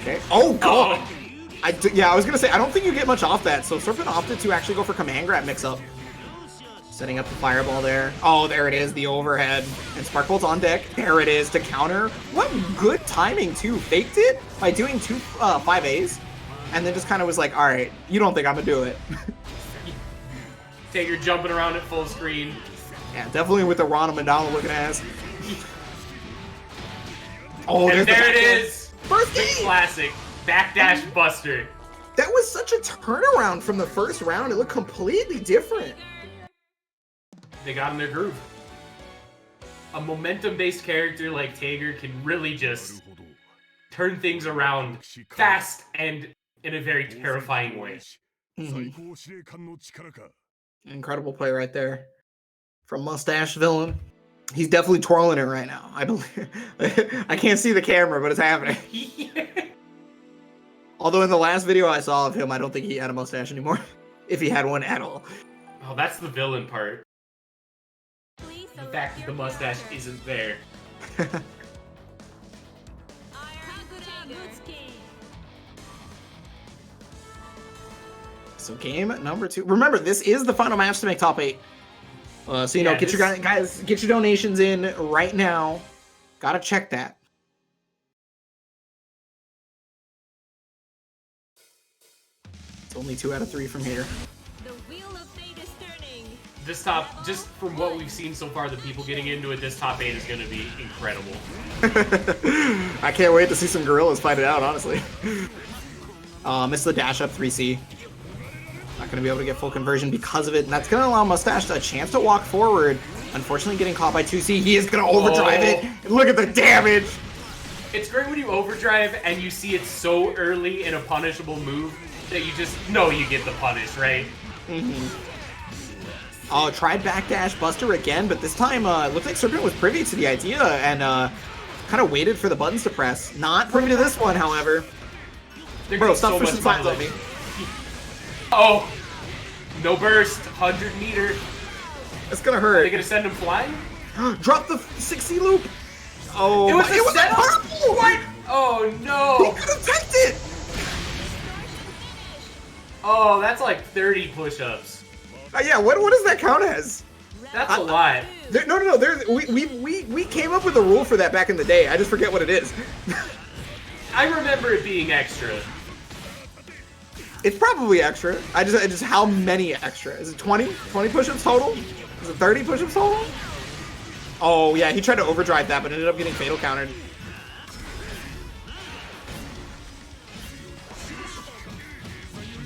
Okay. Oh god. Oh. Yeah, I was gonna say I don't think you get much off that. So Serpent opted to actually go for command grab mix up. Setting up the fireball there. Oh, there it is, the overhead. And Spark Bolt's on deck. There it is to counter. What good timing, too. Faked it by doing two 5As. And then just kind of was like, all right, you don't think I'm going to do it. Tager jumping around at full screen. Yeah, definitely with the Ronald McDonald looking ass. Oh, and there it is. First game. Classic. Backdash Buster. That was such a turnaround from the first round. It looked completely different. They got in their groove. A momentum-based character like Tager can really just turn things around fast and in a very terrifying way. Mm-hmm. Incredible play right there from Mustache Villain. He's definitely twirling it right now. I believe. I can't see the camera, but it's happening. Although in the last video I saw of him, I don't think he had a mustache anymore. If he had one at all. Oh, that's the villain part. The fact that the mustache isn't there. So game number 2. Remember, this is the final match to make top 8. So you know, get your guys, get your donations in right now. Gotta check that. It's only 2 out of 3 from here. The wheel of fate is turning. This top, just from what we've seen so far, the people getting into it, this top 8 is going to be incredible. I can't wait to see some gorillas fight it out, honestly. Missed the dash up 3C. Not going to be able to get full conversion because of it, and that's going to allow Mustache a chance to walk forward. Unfortunately, getting caught by 2C. He is going to overdrive it. Look at the damage. It's great when you overdrive and you see it so early in a punishable move that you just know you get the punish, right? Mm-hmm. Oh, tried backdash Buster again, but this time it looked like Serpent was privy to the idea and kind of waited for the buttons to press. Not privy to this one, however. Bro, stop pushing signs on me. Oh, no burst, 100 meter. It's gonna hurt. Are they gonna send him flying? Drop the 60 loop. Oh, it was a purple. What? Oh no. He could have teched it. Oh, that's like 30 push-ups. Yeah, what does that count as? That's a lot. No. We came up with a rule for that back in the day. I just forget what it is. I remember it being extra. It's probably extra. I just how many extra? Is it 20? 20 push-ups total? Is it 30 push-ups total? Oh yeah, he tried to overdrive that, but ended up getting fatal countered.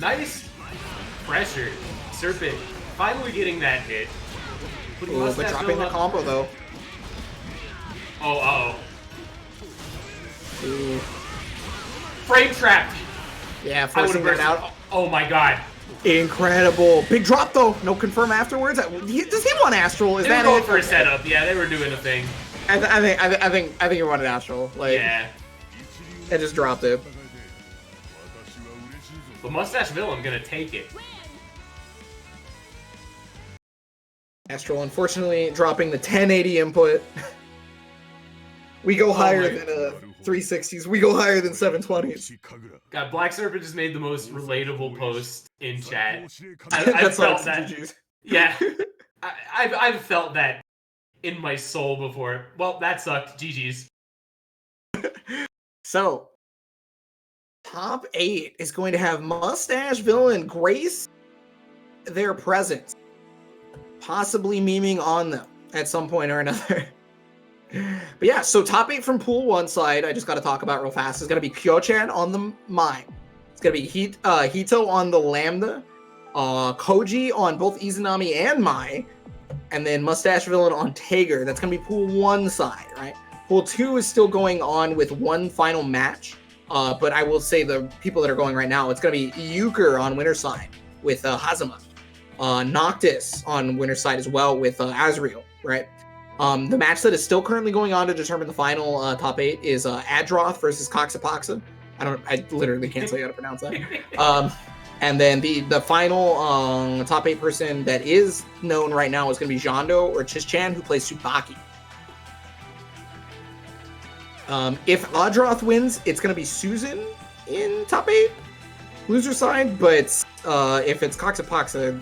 Nice pressure. Serpent finally getting that hit. Ooh, but dropping the combo though. Oh, uh-oh. Ooh. Frame trapped. Yeah, forcing that out. Oh my god. Incredible. Big drop though. No confirm afterwards. Does he want Astral? Is They were that going it? for a setup. Yeah, they were doing a thing. I think he wanted Astral. Like, Yeah. I just dropped it. But Mustache Villain gonna take it. Astral, unfortunately, dropping the 1080 input. We go higher than 360s. We go higher than 720s. God, Black Serpent just made the most relatable post in chat. I That's felt like that. GG's. Yeah. I've felt that in my soul before. Well, that sucked. GG's. So, top 8 is going to have Mustache Villain grace their presence, possibly memeing on them at some point or another. But yeah, so top 8 from Pool 1 side, I just got to talk about real fast. It's going to be Kyo-chan on the Mine. It's going to be Hito on the Lambda, Koji on both Izanami and Mai, and then Mustache Villain on Tager. That's going to be Pool 1 side, right? Pool 2 is still going on with one final match, but I will say the people that are going right now, it's going to be Euchre on winner side with Hazama. Noctis on winner side as well with Azriel, right? The match that is still currently going on to determine the final top 8 is Adroth versus Coxapoxa. I literally can't say how to pronounce that. And then the final top 8 person that is known right now is going to be Jondo or Chis-chan, who plays Tsubaki. If Adroth wins, it's going to be Susan in top 8, loser side, but if it's Coxapoxa,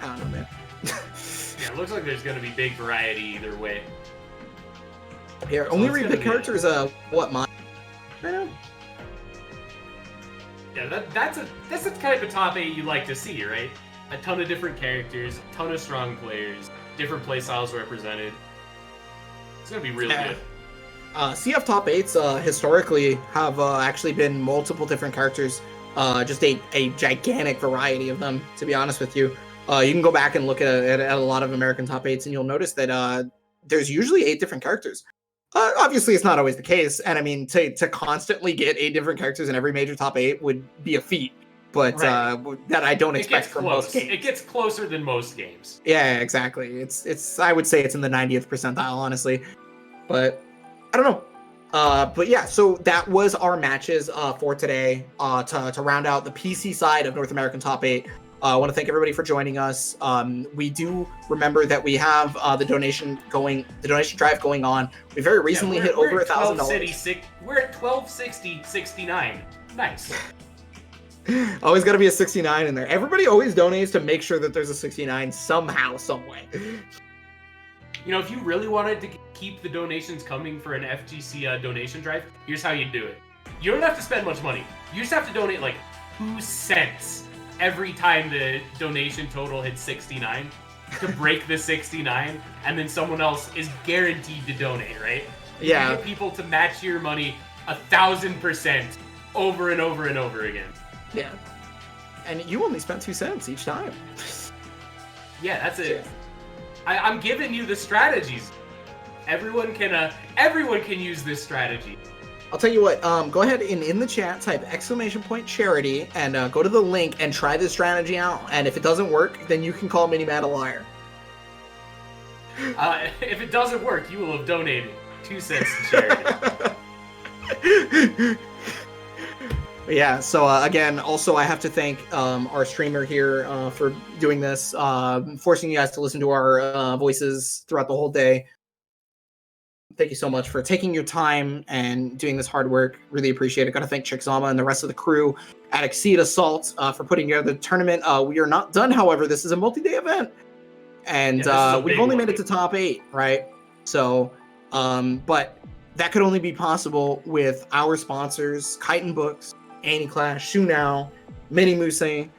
I don't know, man. Yeah, it looks like there's going to be big variety either way. Here, only read the characters, what, mine? I know. Yeah, that's the kind of a top 8 you like to see, right? A ton of different characters, a ton of strong players, different playstyles represented. It's going to be really good. CF top 8s historically have actually been multiple different characters, just a gigantic variety of them, to be honest with you. You can go back and look at a lot of American top 8s, and you'll notice that there's usually 8 different characters. Obviously, it's not always the case, and I mean, to constantly get 8 different characters in every major top 8 would be a feat, but that I don't expect from most games. It gets closer than most games. Yeah, exactly. It's I would say it's in the 90th percentile, honestly, but I don't know. But yeah, so that was our matches for today to round out the PC side of North American top 8. I want to thank everybody for joining us. We do remember that we have the donation drive going on. We very recently hit over $1,000. We're at 1260.69. Nice. Always got to be a 69 in there. Everybody always donates to make sure that there's a 69 somehow, some way. You know, if you really wanted to keep the donations coming for an FGC donation drive, here's how you do it. You don't have to spend much money. You just have to donate like 2 cents every time the donation total hits 69 to break the 69, and then someone else is guaranteed to donate, right? Yeah. You get people to match your money 1,000% over and over and over again. Yeah. And you only spent 2 cents each time. Yeah, that's it. I'm giving you the strategies. Everyone can use this strategy. I'll tell you what, go ahead and in the chat type !charity and go to the link and try this strategy out. And if it doesn't work, then you can call Mini Matt a liar. If it doesn't work, you will have donated 2 cents to charity. Yeah, so again, also I have to thank our streamer here for doing this, forcing you guys to listen to our voices throughout the whole day. Thank you so much for taking your time and doing this hard work. Really appreciate it. Got to thank Chickzama and the rest of the crew at Exceed Assault for putting together the tournament. We are not done, however. This is a multi-day event. And Yeah, this is a we've big only one. made it to top 8, right? So, but that could only be possible with our sponsors, Chitin Books, Annie Clash, Shoe Now, Mini Muse,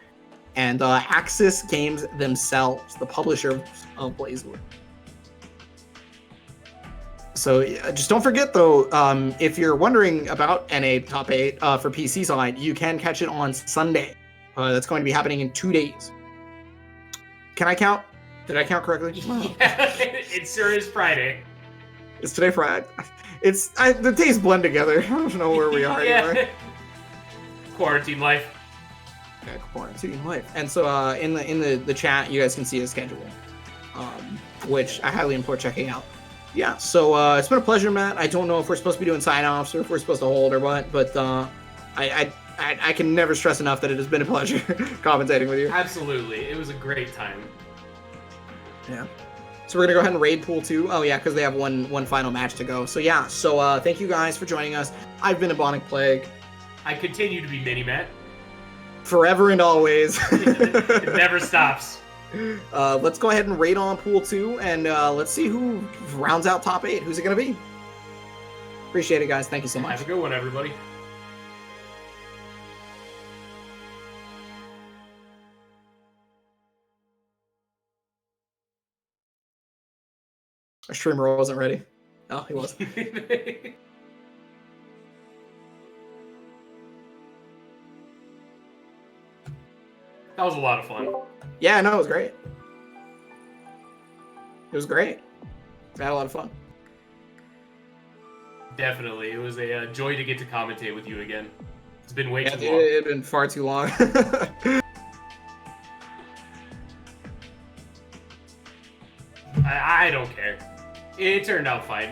and Axis Games themselves, the publisher of BlazBlue. So just don't forget, though, if you're wondering about NA Top 8 for PC side, you can catch it on Sunday. That's going to be happening in 2 days. Can I count? Did I count correctly? Yeah, it sure is Friday. It's today Friday. The days blend together. I don't know where we are anymore. Quarantine life. Yeah, quarantine life. And so in the chat, you guys can see a schedule, which I highly implore checking out. Yeah, so it's been a pleasure, Matt. I don't know if we're supposed to be doing sign-offs or if we're supposed to hold or what, but I can never stress enough that it has been a pleasure commentating with you. Absolutely. It was a great time. Yeah. So we're going to go ahead and raid pool 2. Oh, yeah, because they have one final match to go. So, yeah. So thank you guys for joining us. I've been Ebonic Plague. I continue to be Mini-Matt. Forever and always. It never stops. Let's go ahead and raid on pool 2, and let's see who rounds out top 8. Who's it going to be? Appreciate it, guys. Thank you so much. Have a good one, everybody. Our streamer wasn't ready. Oh, he wasn't. That was a lot of fun. Yeah, no, it was great. It was great. I had a lot of fun. Definitely. It was a joy to get to commentate with you again. It's been way too Dude, long. it had been far too long. I don't care. It turned out fine.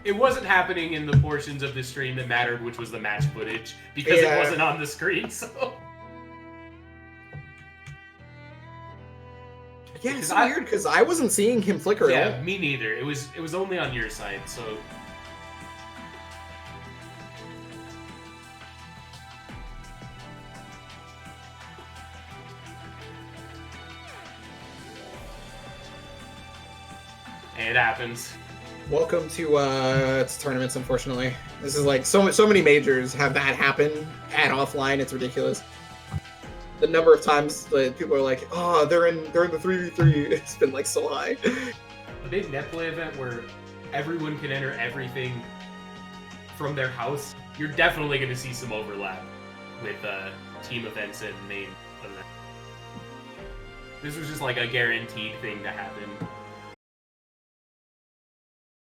It wasn't happening in the portions of the stream that mattered, which was the match footage, because it wasn't on the screen, so... Yeah, it's so weird, because I wasn't seeing him flicker at all. Yeah, me neither. It was only on your side, so... It happens. Welcome to tournaments, unfortunately. This is like so many majors have that happen at offline. It's ridiculous. The number of times that people are like, "Oh, they're in the 3v3." It's been like so high. A big net play event where everyone can enter everything from their house. You're definitely going to see some overlap with team events and main events. This was just like a guaranteed thing to happen.